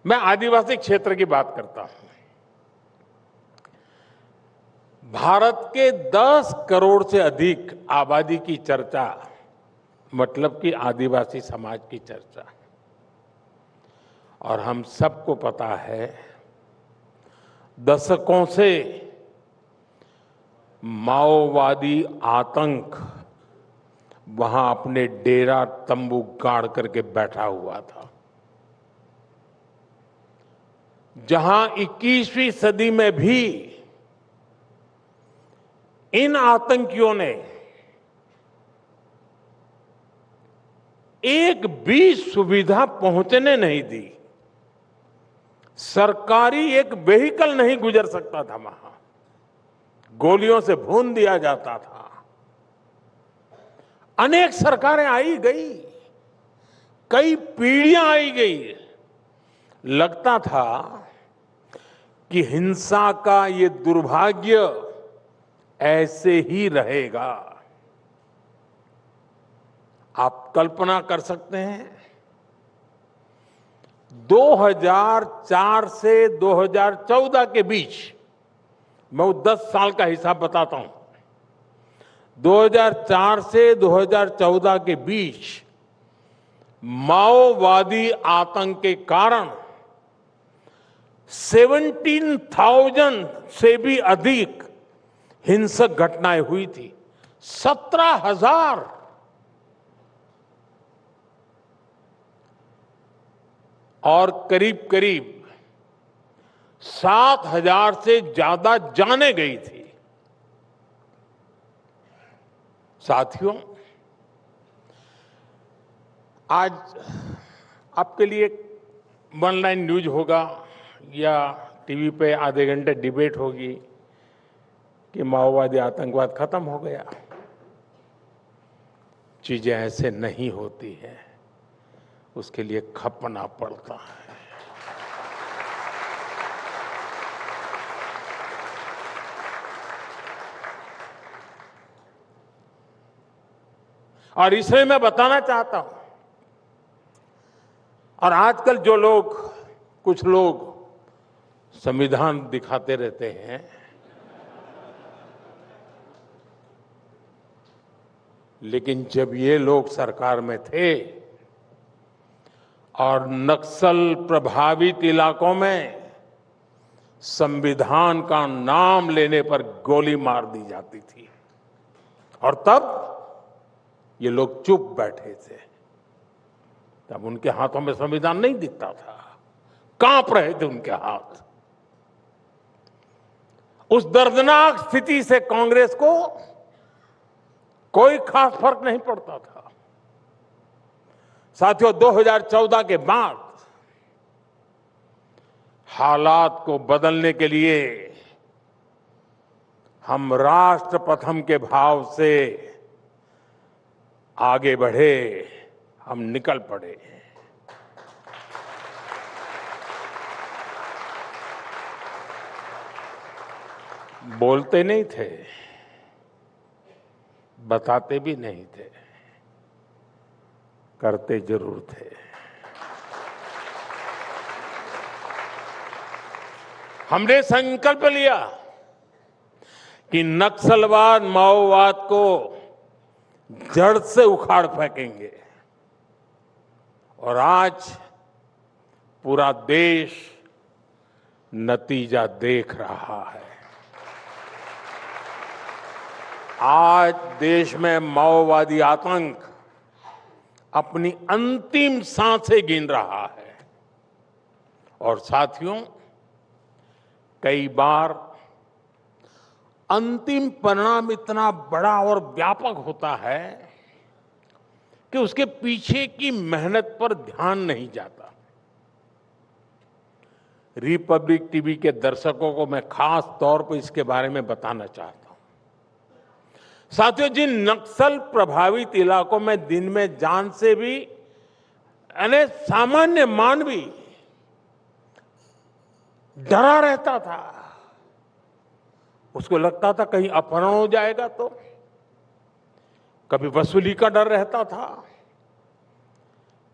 मैं आदिवासी क्षेत्र की बात करता हूं। भारत के 10 करोड़ से अधिक आबादी की चर्चा, मतलब कि आदिवासी समाज की चर्चा। और हम सबको पता है, दशकों से माओवादी आतंक वहां अपने डेरा तंबू गाड़ करके बैठा हुआ था। जहां 21वीं सदी में भी इन आतंकियों ने एक भी सुविधा पहुंचने नहीं दी। सरकारी एक व्हीकल नहीं गुजर सकता था वहां, गोलियों से भून दिया जाता था। अनेक सरकारें आई गई, कई पीढ़ियां आई गई। लगता था कि हिंसा का ये दुर्भाग्य ऐसे ही रहेगा। आप कल्पना कर सकते हैं, 2004 से 2014 के बीच, मैं वो 10 साल का हिसाब बताता हूं। 2004 से 2014 के बीच माओवादी आतंक के कारण 17,000 से भी अधिक हिंसक घटनाएं हुई थी। 17,000। और करीब करीब 7,000 से ज्यादा जानें गई थी। साथियों, आज आपके लिए वन लाइन न्यूज होगा या टीवी पे आधे घंटे डिबेट होगी कि माओवादी आतंकवाद खत्म हो गया। चीजें ऐसे नहीं होती हैं, उसके लिए खपना पड़ता है। और इसलिए मैं बताना चाहता हूं, और आजकल जो लोग, कुछ लोग संविधान दिखाते रहते हैं, लेकिन जब ये लोग सरकार में थे और नक्सल प्रभावित इलाकों में संविधान का नाम लेने पर गोली मार दी जाती थी, और तब ये लोग चुप बैठे थे। तब उनके हाथों में संविधान नहीं दिखता था, कांप रहे थे उनके हाथ। उस दर्दनाक स्थिति से कांग्रेस को कोई खास फर्क नहीं पड़ता था। साथियों, 2014 के बाद हालात को बदलने के लिए हम राष्ट्र प्रथम के भाव से आगे बढ़े, हम निकल पड़े। बोलते नहीं थे, बताते भी नहीं थे, करते जरूर थे। हमने संकल्प लिया कि नक्सलवाद, माओवाद को जड़ से उखाड़ फेंकेंगे, और आज पूरा देश नतीजा देख रहा है। आज देश में माओवादी आतंक अपनी अंतिम सांसें गिन रहा है। और साथियों, कई बार अंतिम परिणाम इतना बड़ा और व्यापक होता है कि उसके पीछे की मेहनत पर ध्यान नहीं जाता। रिपब्लिक टीवी के दर्शकों को मैं खास तौर पर इसके बारे में बताना चाहता हूं। साथियों, जिन नक्सल प्रभावित इलाकों में दिन में जान से भी यानी सामान्य मानवी डरा रहता था, उसको लगता था कहीं अपहरण हो जाएगा, तो कभी वसूली का डर रहता था,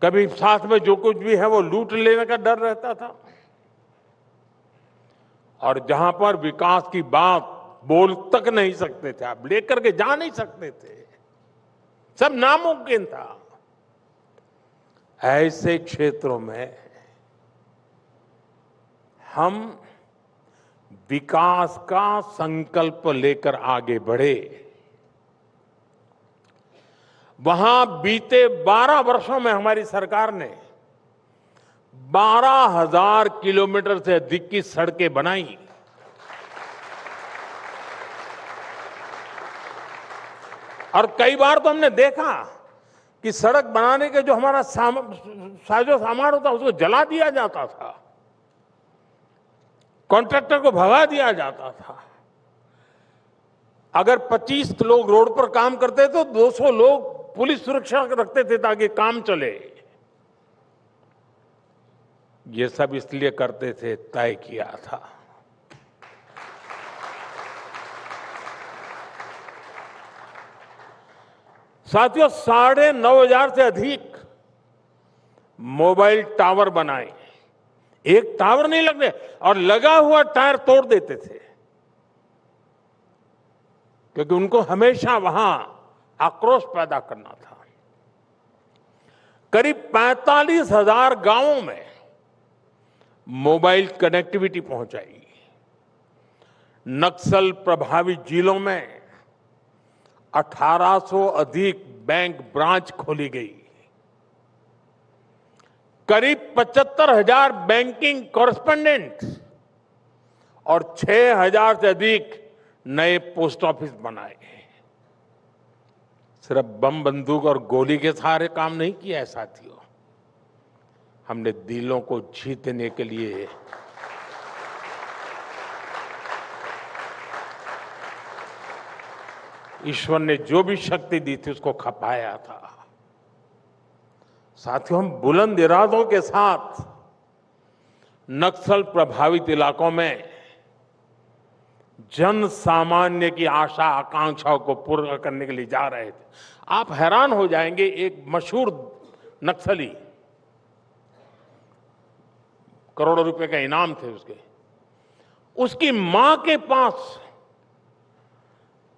कभी साथ में जो कुछ भी है वो लूट लेने का डर रहता था। और जहां पर विकास की बात बोल तक नहीं सकते थे, आप लेकर के जा नहीं सकते थे, सब नामुमकिन था। ऐसे क्षेत्रों में हम विकास का संकल्प लेकर आगे बढ़े। वहां बीते 12 वर्षों में हमारी सरकार ने 12,000 किलोमीटर से अधिक की सड़कें बनाई। और कई बार तो हमने देखा कि सड़क बनाने के जो हमारा साजो सामान होता उसको जला दिया जाता था, कॉन्ट्रैक्टर को भगा दिया जाता था। अगर 25 लोग रोड पर काम करते तो 200 लोग पुलिस सुरक्षा रखते थे ताकि काम चले। ये सब इसलिए करते थे, तय किया था। साथियों, 9,500 से अधिक मोबाइल टावर बनाए। एक टावर नहीं लगने, और लगा हुआ टायर तोड़ देते थे। क्योंकि उनको हमेशा वहां आक्रोश पैदा करना था। करीब 45,000 गांवों में मोबाइल कनेक्टिविटी पहुंचाई। नक्सल प्रभावित जिलों में 1800 अधिक बैंक ब्रांच खोली गई। करीब 75,000 बैंकिंग कॉरेस्पोंडेंट और 6,000 से अधिक नए पोस्ट ऑफिस बनाए। सिर्फ बम बंदूक और गोली के सहारे काम नहीं किया है साथियों, हमने दिलों को जीतने के लिए ईश्वर ने जो भी शक्ति दी थी उसको खपाया था। साथियों, हम बुलंद इरादों के साथ नक्सल प्रभावित इलाकों में जन सामान्य की आशा आकांक्षाओं को पूरा करने के लिए जा रहे थे। आप हैरान हो जाएंगे, एक मशहूर नक्सली, करोड़ों रुपए का इनाम थे उसकी मां के पास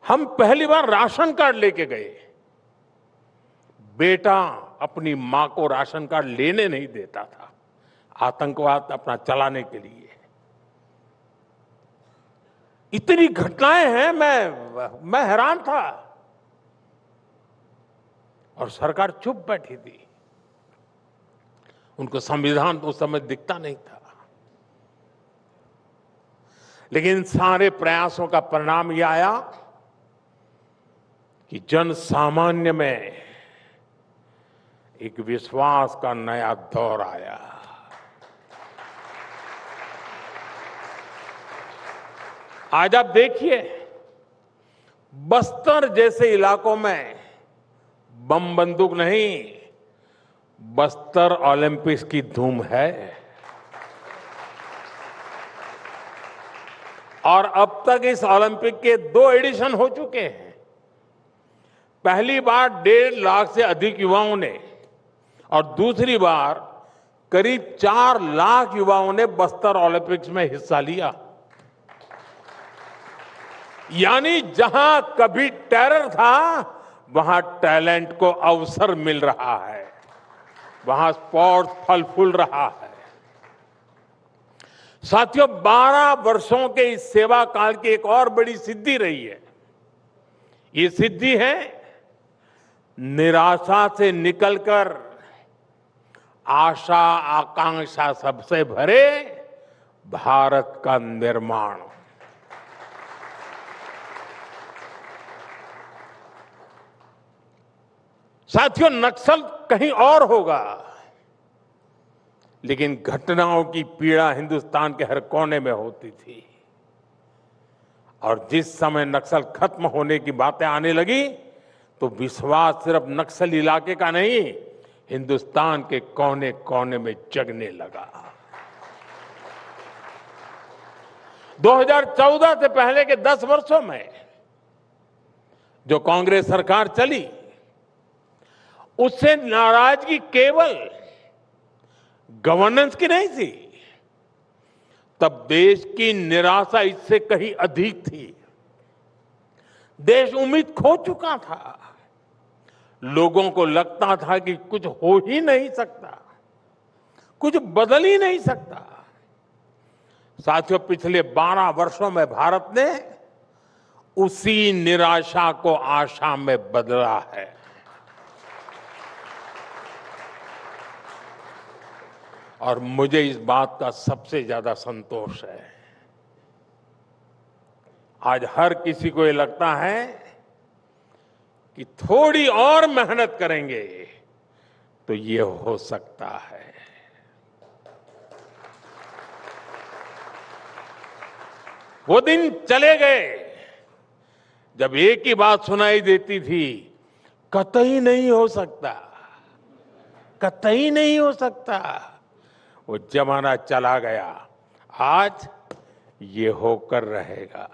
हम पहली बार राशन कार्ड लेके गए। बेटा अपनी मां को राशन कार्ड लेने नहीं देता था, आतंकवाद अपना चलाने के लिए। इतनी घटनाएं हैं, मैं हैरान था और सरकार चुप बैठी थी। उनको संविधान उस समय दिखता नहीं था, लेकिन सारे प्रयासों का परिणाम यह आया कि जन सामान्य में एक विश्वास का नया दौर आया। आज आप देखिए, बस्तर जैसे इलाकों में बम बंदूक नहीं, बस्तर ओलंपिक्स की धूम है। और अब तक इस ओलंपिक के 2 एडिशन हो चुके हैं। पहली बार 1.5 लाख से अधिक युवाओं ने और दूसरी बार करीब 4 लाख युवाओं ने बस्तर ओलंपिक्स में हिस्सा लिया। यानी जहां कभी टेरर था, वहां टैलेंट को अवसर मिल रहा है, वहां स्पोर्ट्स फल फूल रहा है। साथियों, 12 वर्षों के इस सेवा काल की एक और बड़ी सिद्धि रही है। ये सिद्धि है निराशा से निकलकर आशा आकांक्षा सबसे भरे भारत का निर्माण। साथियों, नक्सल कहीं और होगा, लेकिन घटनाओं की पीड़ा हिंदुस्तान के हर कोने में होती थी। और जिस समय नक्सल खत्म होने की बातें आने लगी, तो विश्वास सिर्फ नक्सल इलाके का नहीं, हिंदुस्तान के कोने कोने में जगने लगा। 2014 से पहले के 10 वर्षों में जो कांग्रेस सरकार चली, उससे नाराजगी केवल गवर्नेंस की नहीं थी, तब देश की निराशा इससे कहीं अधिक थी। देश उम्मीद खो चुका था। लोगों को लगता था कि कुछ हो ही नहीं सकता, कुछ बदल ही नहीं सकता। साथियों, पिछले 12 वर्षों में भारत ने उसी निराशा को आशा में बदला है। और मुझे इस बात का सबसे ज्यादा संतोष है। आज हर किसी को ये लगता है कि थोड़ी और मेहनत करेंगे तो ये हो सकता है। वो दिन चले गए जब एक ही बात सुनाई देती थी, कतई नहीं हो सकता, कतई नहीं हो सकता। वो जमाना चला गया, आज ये होकर रहेगा।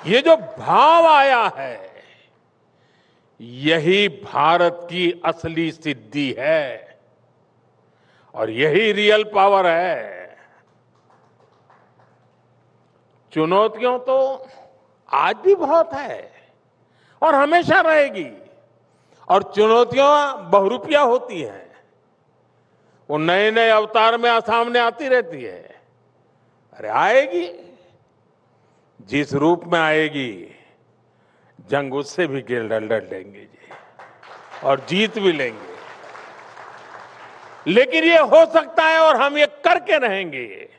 ये जो भाव आया है, यही भारत की असली सिद्धि है और यही रियल पावर है। चुनौतियों तो आज भी बहुत है और हमेशा रहेगी। और चुनौतियां बहुरूपिया होती हैं, वो नए नए अवतार में सामने आती रहती है। अरे आएगी, जिस रूप में आएगी, जंग उससे भी लड़ लेंगे जी, और जीत भी लेंगे। लेकिन ये हो सकता है और हम ये करके रहेंगे।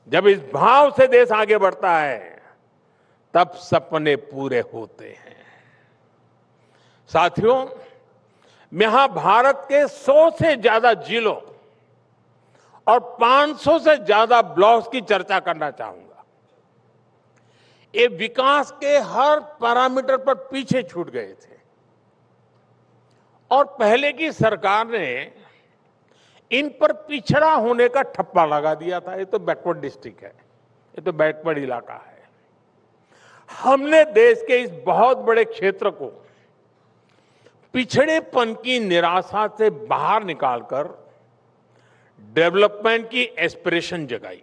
जब इस भाव से देश आगे बढ़ता है, तब सपने पूरे होते हैं। साथियों, मैं यहां भारत के 100 से ज्यादा जिलों और 500 से ज्यादा ब्लॉक्स की चर्चा करना चाहूंगा। ये विकास के हर पैरामीटर पर पीछे छूट गए थे और पहले की सरकार ने इन पर पिछड़ा होने का ठप्पा लगा दिया था। ये तो बैकवर्ड डिस्ट्रिक्ट है, ये तो बैकवर्ड इलाका है। हमने देश के इस बहुत बड़े क्षेत्र को पिछड़ेपन की निराशा से बाहर निकालकर डेवलपमेंट की एस्पिरेशन जगाई।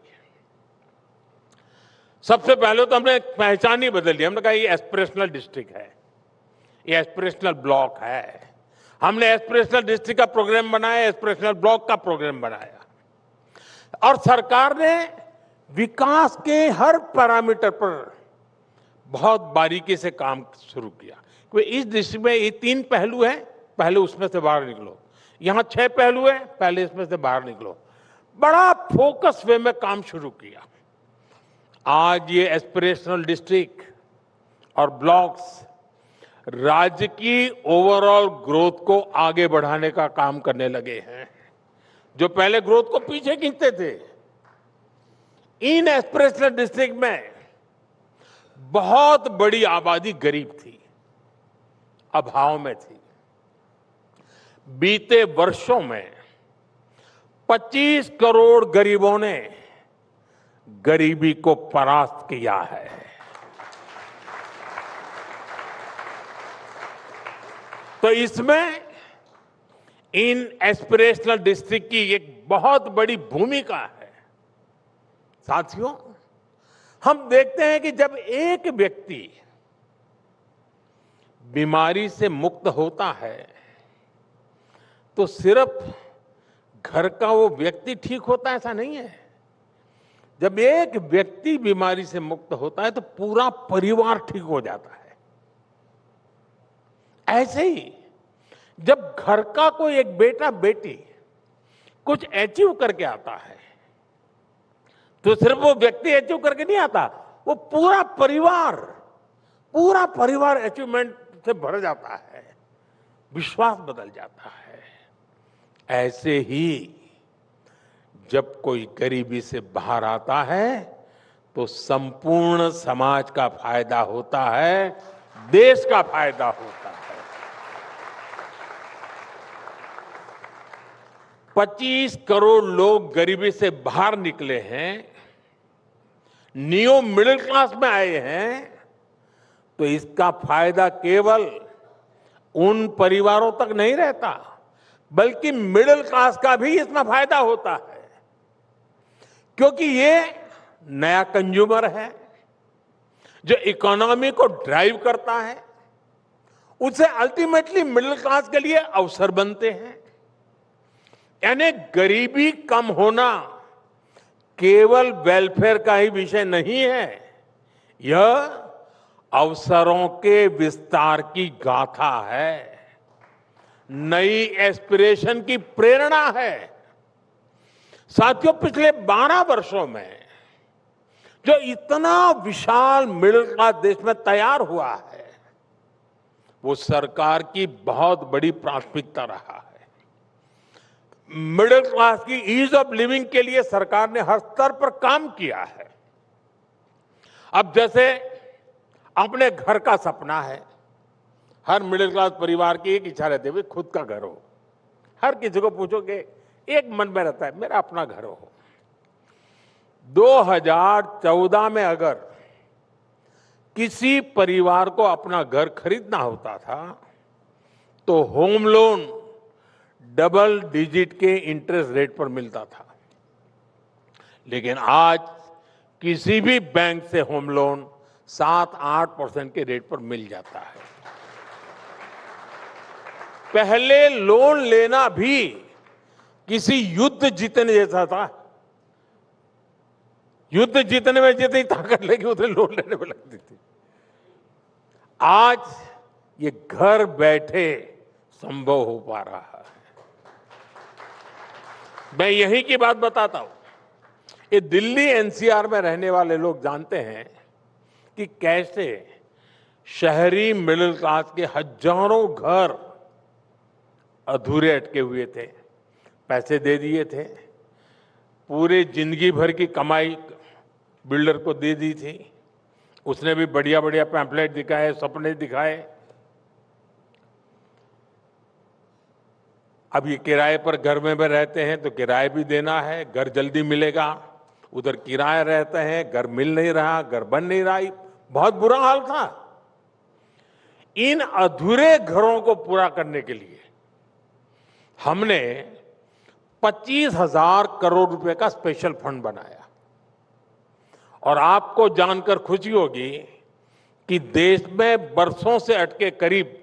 सबसे पहले तो हमने पहचान ही बदल दी। हमने कहा ये एस्पिरेशनल डिस्ट्रिक्ट है, ये एस्पिरेशनल ब्लॉक है। हमने एस्पिरेशनल डिस्ट्रिक्ट का प्रोग्राम बनाया, एस्पिरेशनल ब्लॉक का प्रोग्राम बनाया, और सरकार ने विकास के हर पैरामीटर पर बहुत बारीकी से काम शुरू किया। क्योंकि इस डिस्ट्रिक्ट में ये 3 पहलू हैं, पहले उसमें से बाहर निकलो। यहां 6 पहलू हैं, पहले इसमें से बाहर निकलो। बड़ा फोकस वे में काम शुरू किया। आज ये एस्पिरेशनल डिस्ट्रिक्ट और ब्लॉक्स राज्य की ओवरऑल ग्रोथ को आगे बढ़ाने का काम करने लगे हैं। जो पहले ग्रोथ को पीछे खींचते थे, इन एस्पिरेशनल डिस्ट्रिक्ट में बहुत बड़ी आबादी गरीब थी, अभाव में थी। बीते वर्षों में 25 करोड़ गरीबों ने गरीबी को परास्त किया है। तो इसमें इन एस्पिरेशनल डिस्ट्रिक्ट की एक बहुत बड़ी भूमिका है। साथियों, हम देखते हैं कि जब एक व्यक्ति बीमारी से मुक्त होता है, तो सिर्फ घर का वो व्यक्ति ठीक होता है, ऐसा नहीं है। जब एक व्यक्ति बीमारी से मुक्त होता है, तो पूरा परिवार ठीक हो जाता है। ऐसे ही जब घर का कोई एक बेटा बेटी कुछ अचीव करके आता है, तो सिर्फ वो व्यक्ति अचीव करके नहीं आता, वो पूरा परिवार अचीवमेंट से भर जाता है, विश्वास बदल जाता है। ऐसे ही जब कोई गरीबी से बाहर आता है, तो संपूर्ण समाज का फायदा होता है, देश का फायदा होता है। 25 करोड़ लोग गरीबी से बाहर निकले हैं, नियो मिडिल क्लास में आए हैं, तो इसका फायदा केवल उन परिवारों तक नहीं रहता, बल्कि मिडिल क्लास का भी इसमें फायदा होता है। क्योंकि ये नया कंज्यूमर है, जो इकोनॉमी को ड्राइव करता है, उससे अल्टीमेटली मिडिल क्लास के लिए अवसर बनते हैं। यानी गरीबी कम होना केवल वेलफेयर का ही विषय नहीं है, यह अवसरों के विस्तार की गाथा है, नई एस्पिरेशन की प्रेरणा है। साथियों, पिछले 12 वर्षों में जो इतना विशाल मिडिल क्लास देश में तैयार हुआ है, वो सरकार की बहुत बड़ी प्राथमिकता रहा है। मिडिल क्लास की ईज ऑफ लिविंग के लिए सरकार ने हर स्तर पर काम किया है। अब जैसे अपने घर का सपना है, हर मिडिल क्लास परिवार की एक इच्छा रहती है, खुद का घर हो। हर किसी को पूछोगे, एक मन में रहता है, मेरा अपना घर हो। 2014 में अगर किसी परिवार को अपना घर खरीदना होता था, तो होम लोन डबल डिजिट के इंटरेस्ट रेट पर मिलता था। लेकिन आज किसी भी बैंक से होम लोन 7-8% के रेट पर मिल जाता है। पहले लोन लेना भी किसी युद्ध जीतने जैसा था। युद्ध जीतने में जितनी ताकत लगी उतने लोन लेने में लगती थी। आज ये घर बैठे संभव हो पा रहा है। मैं यही की बात बताता हूं। ये दिल्ली एनसीआर में रहने वाले लोग जानते हैं कि कैसे शहरी मिडिल क्लास के हजारों घर अधूरे अटके हुए थे। पैसे दे दिए थे, पूरे जिंदगी भर की कमाई बिल्डर को दे दी थी, उसने भी बढ़िया बढ़िया पैम्फलेट दिखाए, सपने दिखाए। अब ये किराए पर घर में रहते हैं तो किराया भी देना है, घर जल्दी मिलेगा, उधर किराया रहते हैं, घर मिल नहीं रहा, घर बन नहीं रहा, बहुत बुरा हाल था। इन अधूरे घरों को पूरा करने के लिए हमने 25,000 करोड़ रुपए का स्पेशल फंड बनाया। और आपको जानकर खुशी होगी कि देश में बरसों से अटके करीब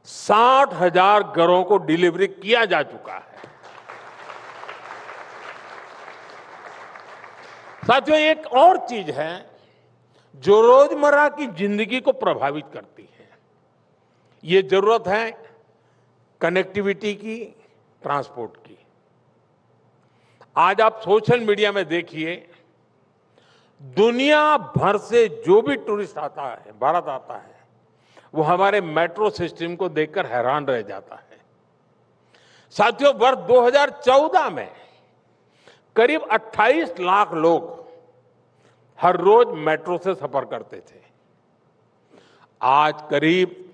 60,000 घरों को डिलीवरी किया जा चुका है। साथियों, एक और चीज है जो रोजमर्रा की जिंदगी को प्रभावित करती है। ये जरूरत है कनेक्टिविटी की, ट्रांसपोर्ट की। आज आप सोशल मीडिया में देखिए, दुनिया भर से जो भी टूरिस्ट आता है, भारत आता है, वो हमारे मेट्रो सिस्टम को देखकर हैरान रह जाता है। साथियों, वर्ष 2014 में करीब 28 लाख लोग हर रोज मेट्रो से सफर करते थे। आज करीब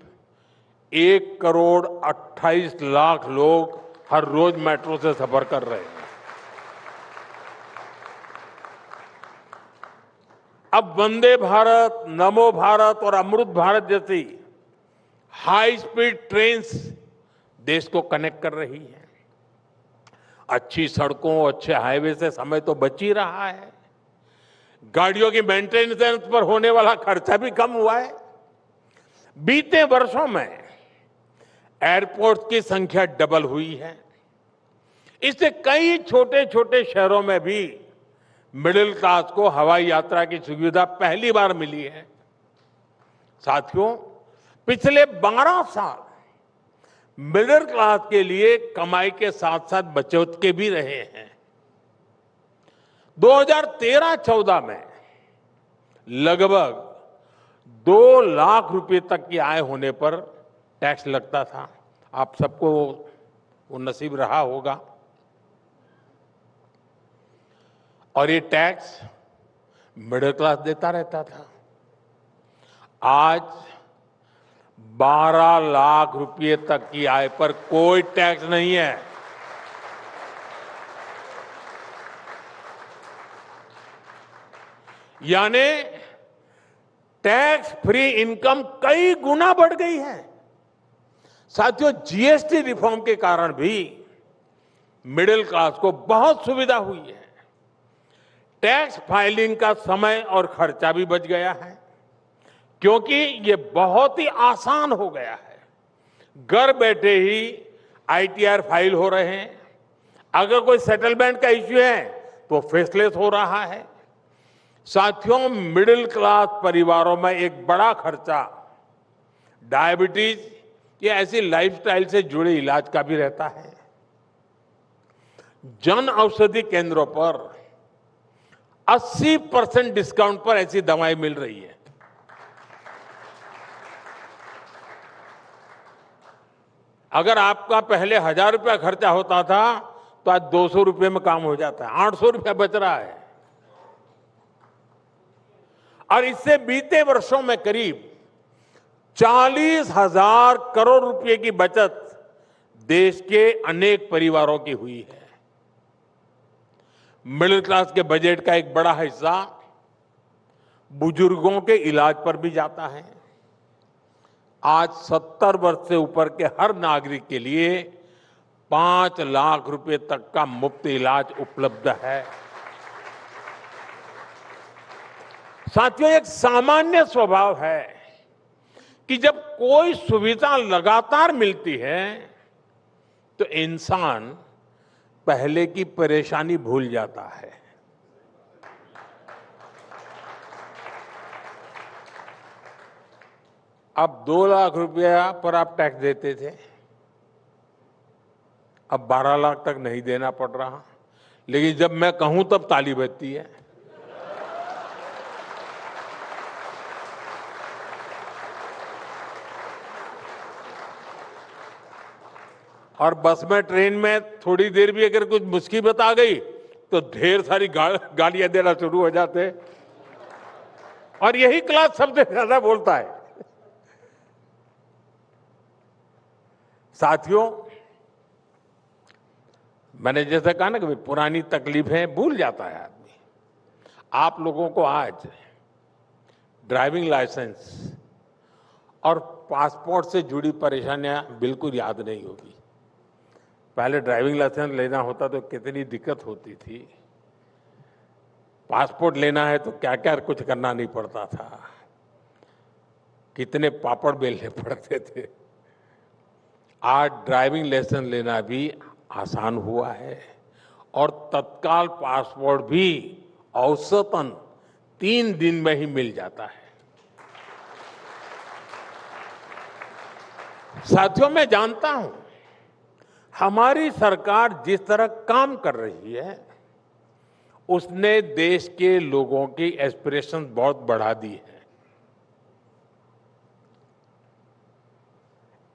1,28 लाख लोग हर रोज मेट्रो से सफर कर रहे हैं। अब वंदे भारत, नमो भारत और अमृत भारत जैसी हाई स्पीड ट्रेन्स देश को कनेक्ट कर रही है। अच्छी सड़कों, अच्छे हाईवे से समय तो बच ही रहा है। गाड़ियों की मेंटेनेंस पर होने वाला खर्चा भी कम हुआ है। बीते वर्षों में एयरपोर्ट की संख्या डबल हुई है। इससे कई छोटे छोटे शहरों में भी मिडिल क्लास को हवाई यात्रा की सुविधा पहली बार मिली है। साथियों, पिछले 12 साल मिडिल क्लास के लिए कमाई के साथ साथ बचत के भी रहे हैं। 2013-14 में लगभग 2 लाख रुपए तक की आय होने पर टैक्स लगता था। आप सबको वो नसीब रहा होगा। और ये टैक्स मिडिल क्लास देता रहता था। आज 12 लाख रुपए तक की आय पर कोई टैक्स नहीं है। यानी टैक्स फ्री इनकम कई गुना बढ़ गई है। साथियों, जीएसटी रिफॉर्म के कारण भी मिडिल क्लास को बहुत सुविधा हुई है। टैक्स फाइलिंग का समय और खर्चा भी बच गया है, क्योंकि ये बहुत ही आसान हो गया है। घर बैठे ही आईटीआर फाइल हो रहे हैं। अगर कोई सेटलमेंट का इश्यू है तो फेसलेस हो रहा है। साथियों, मिडिल क्लास परिवारों में एक बड़ा खर्चा डायबिटीज या ऐसी लाइफस्टाइल से जुड़े इलाज का भी रहता है। जन औषधि केंद्रों पर 80% डिस्काउंट पर ऐसी दवाएं मिल रही है। अगर आपका पहले 1,000 रुपया खर्चा होता था तो आज 200 रुपये में काम हो जाता है। 800 रुपया बच रहा है। और इससे बीते वर्षों में करीब 40,000 करोड़ रुपए की बचत देश के अनेक परिवारों की हुई है। मिडिल क्लास के बजट का एक बड़ा हिस्सा बुजुर्गों के इलाज पर भी जाता है। आज 70 वर्ष से ऊपर के हर नागरिक के लिए 5 लाख रुपए तक का मुफ्त इलाज उपलब्ध है। साथियों, एक सामान्य स्वभाव है कि जब कोई सुविधा लगातार मिलती है तो इंसान पहले की परेशानी भूल जाता है। अब 2 लाख रुपया पर आप टैक्स देते थे, अब 12 लाख तक नहीं देना पड़ रहा, लेकिन जब मैं कहूं तब ताली बजती है। और बस में, ट्रेन में थोड़ी देर भी अगर कुछ मुसीबत आ गई तो ढेर सारी गालियां देना शुरू हो जाते, और यही क्लास सबसे ज्यादा बोलता है। साथियों, मैंने जैसे कहा ना कि पुरानी तकलीफें भूल जाता है आदमी। आप लोगों को आज ड्राइविंग लाइसेंस और पासपोर्ट से जुड़ी परेशानियां बिल्कुल याद नहीं होगी। पहले ड्राइविंग लाइसेंस लेना होता तो कितनी दिक्कत होती थी, पासपोर्ट लेना है तो क्या क्या कुछ करना नहीं पड़ता था, कितने पापड़ बेलने पड़ते थे। आज ड्राइविंग लाइसेंस लेना भी आसान हुआ है और तत्काल पासपोर्ट भी औसतन 3 दिन में ही मिल जाता है। साथियों, मैं जानता हूं हमारी सरकार जिस तरह काम कर रही है उसने देश के लोगों की एस्पिरेशन बहुत बढ़ा दी है।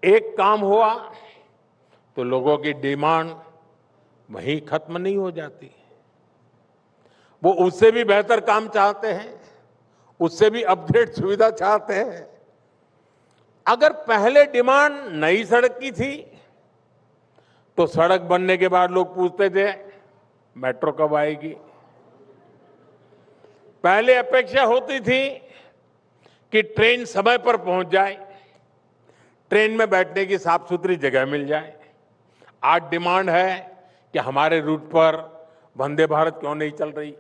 एक काम हुआ तो लोगों की डिमांड वहीं खत्म नहीं हो जाती, वो उससे भी बेहतर काम चाहते हैं, उससे भी अपडेट सुविधा चाहते हैं। अगर पहले डिमांड नई सड़क की थी तो सड़क बनने के बाद लोग पूछते थे मेट्रो कब आएगी। पहले अपेक्षा होती थी कि ट्रेन समय पर पहुंच जाए, ट्रेन में बैठने की साफ सुथरी जगह मिल जाए। आज डिमांड है कि हमारे रूट पर वंदे भारत क्यों नहीं चल रही।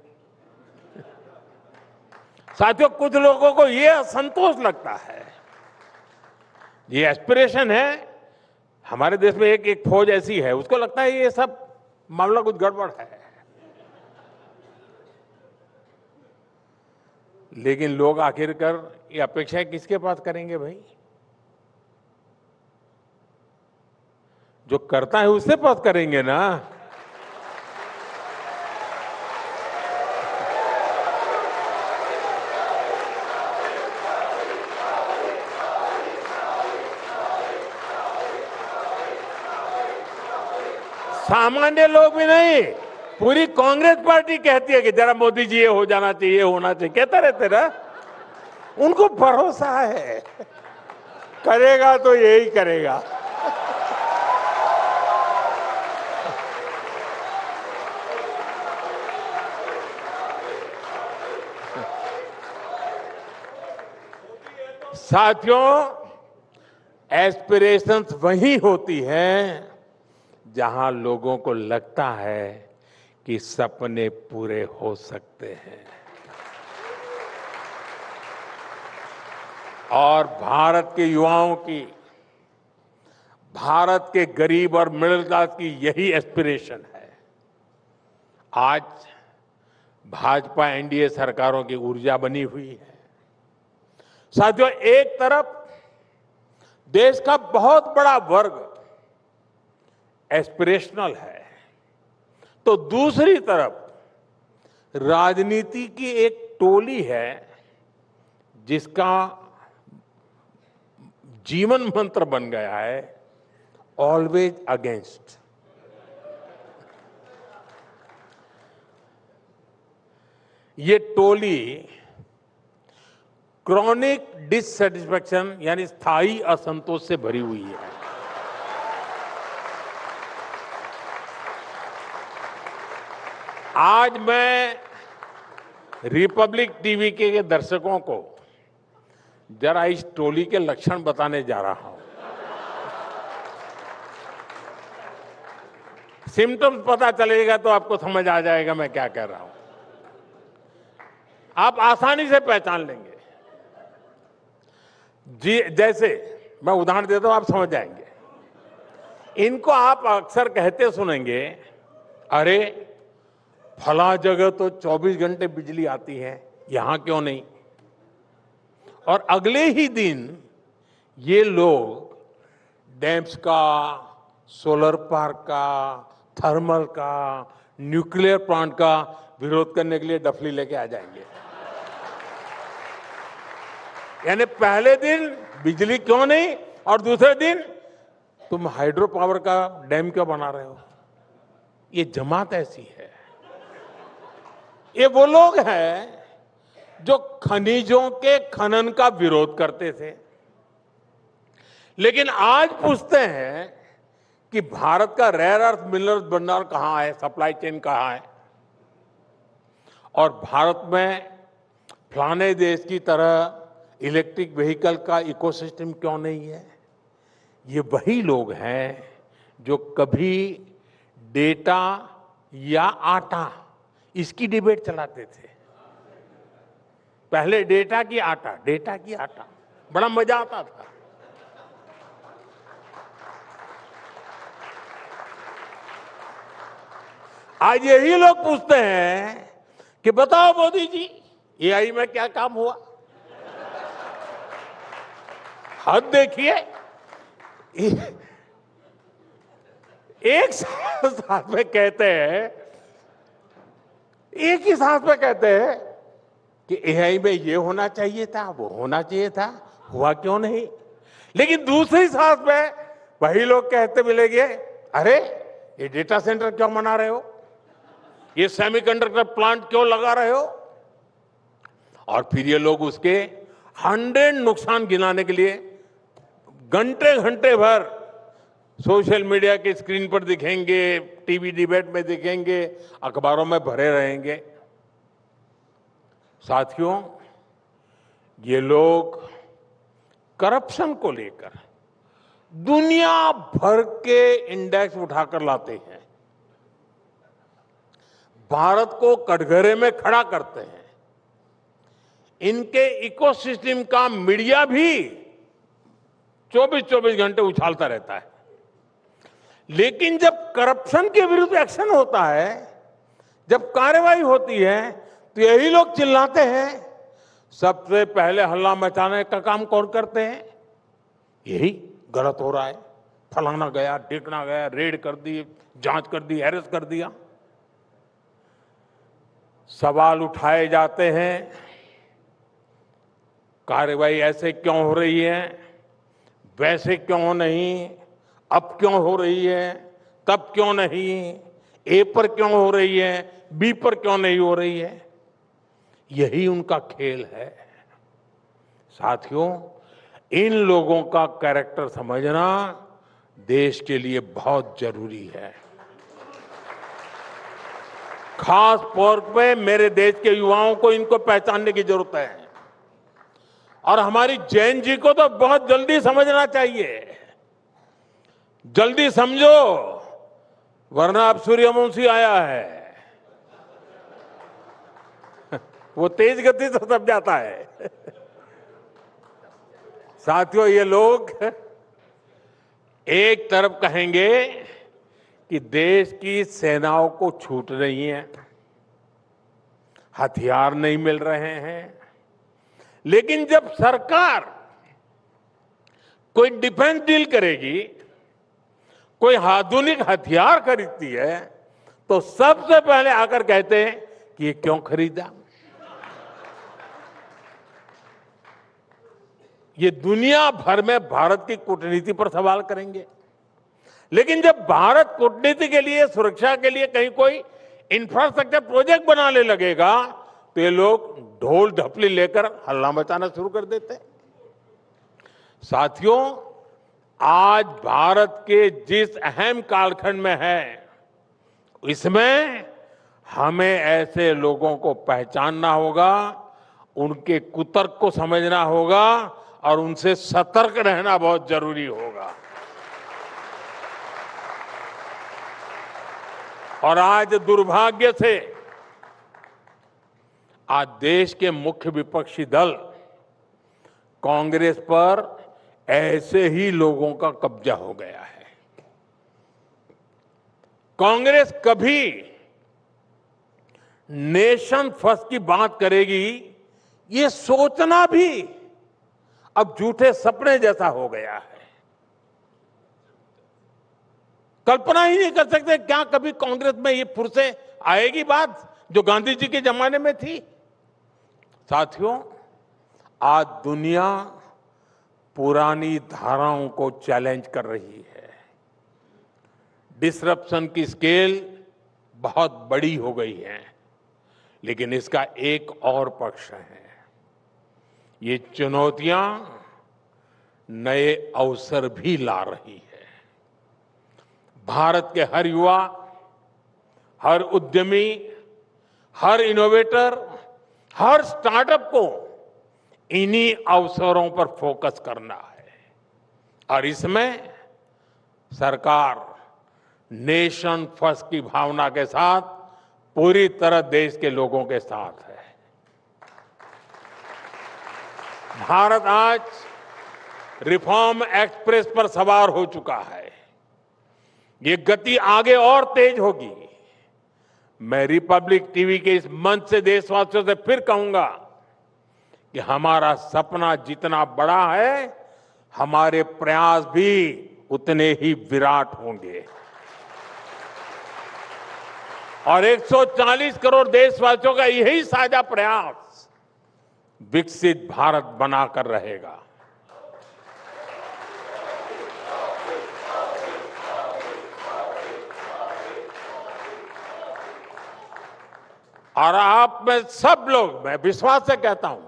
साथियों, कुछ लोगों को यह असंतोष लगता है, ये एस्पिरेशन है। हमारे देश में एक फौज ऐसी है, उसको लगता है ये सब मामला कुछ गड़बड़ है, लेकिन लोग आखिरकार ये अपेक्षाएं किसके पास करेंगे भाई? जो करता है उससे पास करेंगे ना। सामान्य लोग भी नहीं, पूरी कांग्रेस पार्टी कहती है कि जरा मोदी जी ये हो जाना चाहिए, ये होना चाहिए, कहते रहते ना। उनको भरोसा है करेगा तो यही करेगा। साथियों, एस्पिरेशंस वही होती हैं जहां लोगों को लगता है कि सपने पूरे हो सकते हैं। और भारत के युवाओं की, भारत के गरीब और मिडिल क्लास की यही एस्पिरेशन है। आज भाजपा एनडीए सरकारों की ऊर्जा बनी हुई है। साथियों, एक तरफ देश का बहुत बड़ा वर्ग एस्पिरेशनल है, तो दूसरी तरफ राजनीति की एक टोली है जिसका जीवन मंत्र बन गया है ऑलवेज अगेंस्ट। ये टोली क्रॉनिक डिससेटिस्फैक्शन यानी स्थायी असंतोष से भरी हुई है। आज मैं रिपब्लिक टीवी के दर्शकों को जरा इस टोली के लक्षण बताने जा रहा हूं। सिम्टम्स पता चलेगा तो आपको समझ आ जाएगा मैं क्या कह रहा हूं। आप आसानी से पहचान लेंगे। जी, जैसे मैं उदाहरण देता हूं, आप समझ जाएंगे। इनको आप अक्सर कहते सुनेंगे, अरे फला जगह तो 24 घंटे बिजली आती है, यहां क्यों नहीं? और अगले ही दिन ये लोग डैम्स का, सोलर पार्क का, थर्मल का, न्यूक्लियर प्लांट का विरोध करने के लिए डफली लेके आ जाएंगे। यानी पहले दिन बिजली क्यों नहीं और दूसरे दिन तुम हाइड्रो पावर का डैम क्यों बना रहे हो? ये जमात ऐसी है। ये वो लोग हैं जो खनिजों के खनन का विरोध करते थे, लेकिन आज पूछते हैं कि भारत का रेयर अर्थ मिनरल्स भंडार कहां है, सप्लाई चेन कहां है, और भारत में फलाने देश की तरह इलेक्ट्रिक व्हीकल का इकोसिस्टम क्यों नहीं है? ये वही लोग हैं जो कभी डेटा या आटा इसकी डिबेट चलाते थे। पहले डेटा की आटा, बड़ा मजा आता था। आज यही लोग पूछते हैं कि बताओ मोदी जी, एआई में क्या काम हुआ? हद देखिए, एक साथ में कहते हैं, एक ही साथ में कहते हैं कि एआई में ये होना चाहिए था, वो होना चाहिए था, हुआ क्यों नहीं? लेकिन दूसरी साथ में वही लोग कहते मिलेंगे, अरे ये डेटा सेंटर क्यों बना रहे हो, ये सेमीकंडक्टर प्लांट क्यों लगा रहे हो? और फिर ये लोग उसके 100 नुकसान गिनाने के लिए घंटे घंटे भर सोशल मीडिया की स्क्रीन पर दिखेंगे, टीवी डिबेट में दिखेंगे, अखबारों में भरे रहेंगे। साथियों, ये लोग करप्शन को लेकर दुनिया भर के इंडेक्स उठाकर लाते हैं, भारत को कटघरे में खड़ा करते हैं। इनके इकोसिस्टम का मीडिया भी 24-24 घंटे उछालता रहता है, लेकिन जब करप्शन के विरुद्ध एक्शन होता है, जब कार्रवाई होती है, तो यही लोग चिल्लाते हैं। सबसे पहले हल्ला मचाने का काम कौन करते हैं? यही गलत हो रहा है, फलाना गया, ढिकना गया, रेड कर दी, जांच कर दी, अरेस्ट कर दिया। सवाल उठाए जाते हैं, कार्रवाई ऐसे क्यों हो रही है, वैसे क्यों नहीं, अब क्यों हो रही है, तब क्यों नहीं, ए पर क्यों हो रही है, बी पर क्यों नहीं हो रही है? यही उनका खेल है। साथियों, इन लोगों का कैरेक्टर समझना देश के लिए बहुत जरूरी है। खास तौर पे मेरे देश के युवाओं को इनको पहचानने की जरूरत है, और हमारी जैन जी को तो बहुत जल्दी समझना चाहिए। जल्दी समझो, वरना अब सूर्यवंशी आया है, वो तेज गति से सब जाता है। साथियों, ये लोग एक तरफ कहेंगे कि देश की सेनाओं को छूट रही है, हथियार नहीं मिल रहे हैं, लेकिन जब सरकार कोई डिफेंस डील करेगी, कोई आधुनिक हथियार खरीदती है, तो सबसे पहले आकर कहते हैं कि ये क्यों खरीदा? ये दुनिया भर में भारत की कूटनीति पर सवाल करेंगे, लेकिन जब भारत कूटनीति के लिए, सुरक्षा के लिए कहीं कोई इंफ्रास्ट्रक्चर प्रोजेक्ट बनाने लगेगा, तो ये लोग ढोल ढपली लेकर हल्ला मचाना शुरू कर देते हैं। साथियों, आज भारत के जिस अहम कालखंड में है, इसमें हमें ऐसे लोगों को पहचानना होगा, उनके कुतर्क को समझना होगा और उनसे सतर्क रहना बहुत जरूरी होगा। और आज दुर्भाग्य से आज देश के मुख्य विपक्षी दल कांग्रेस पर ऐसे ही लोगों का कब्जा हो गया है। कांग्रेस कभी नेशन फर्स्ट की बात करेगी, ये सोचना भी अब झूठे सपने जैसा हो गया है। कल्पना ही नहीं कर सकते क्या कभी कांग्रेस में ये फुर्से आएगी बात जो गांधी जी के जमाने में थी। साथियों, आज दुनिया पुरानी धाराओं को चैलेंज कर रही है। डिसरप्शन की स्केल बहुत बड़ी हो गई है, लेकिन इसका एक और पक्ष है। ये चुनौतियां नए अवसर भी ला रही है। भारत के हर युवा, हर उद्यमी, हर इनोवेटर, हर स्टार्टअप को इन्हीं अवसरों पर फोकस करना है और इसमें सरकार नेशन फर्स्ट की भावना के साथ पूरी तरह देश के लोगों के साथ है। भारत आज रिफॉर्म एक्सप्रेस पर सवार हो चुका है। ये गति आगे और तेज होगी। मैं रिपब्लिक टीवी के इस मंच से देशवासियों से फिर कहूंगा कि हमारा सपना जितना बड़ा है, हमारे प्रयास भी उतने ही विराट होंगे और 140 करोड़ देशवासियों का यही साझा प्रयास विकसित भारत बनाकर रहेगा। और आप में सब लोग, मैं विश्वास से कहता हूं,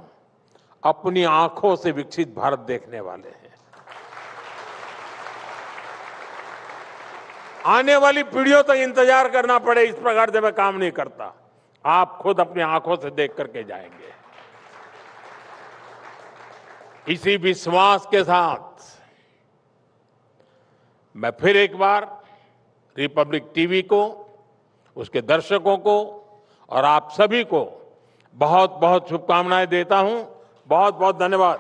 अपनी आंखों से विकसित भारत देखने वाले हैं। आने वाली पीढ़ियों तक इंतजार करना पड़े इस प्रकार से मैं काम नहीं करता। आप खुद अपनी आंखों से देख करके जाएंगे। इसी विश्वास के साथ मैं फिर एक बार रिपब्लिक टीवी को, उसके दर्शकों को और आप सभी को बहुत बहुत शुभकामनाएं देता हूं। बहुत बहुत धन्यवाद।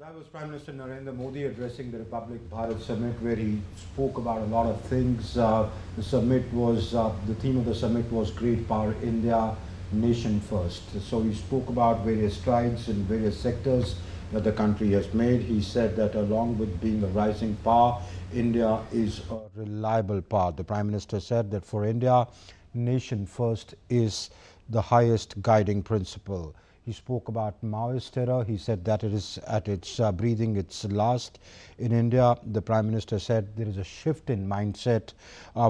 That was Prime Minister Narendra Modi addressing the Republic Bharat Summit, where he spoke about a lot of things. The summit was, the theme of the summit was Great Power India, Nation First. So he spoke about various strides in various sectors that the country has made. He said that along with being a rising power, India is a reliable power. The Prime Minister said that for India, Nation First is the highest guiding principle. He spoke about Maoist terror. He said that it is at its breathing its last in India. The Prime Minister said there is a shift in mindset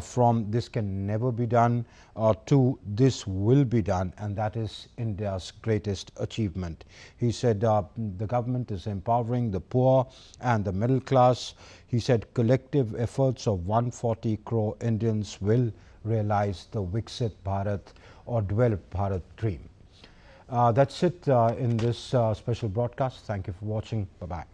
from this can never be done to this will be done, and that is India's greatest achievement. He said the government is empowering the poor and the middle class. He said collective efforts of 140 crore Indians will realize the Viksit Bharat or developed Bharat dream. That's it in this special broadcast. Thank you for watching. Bye-bye.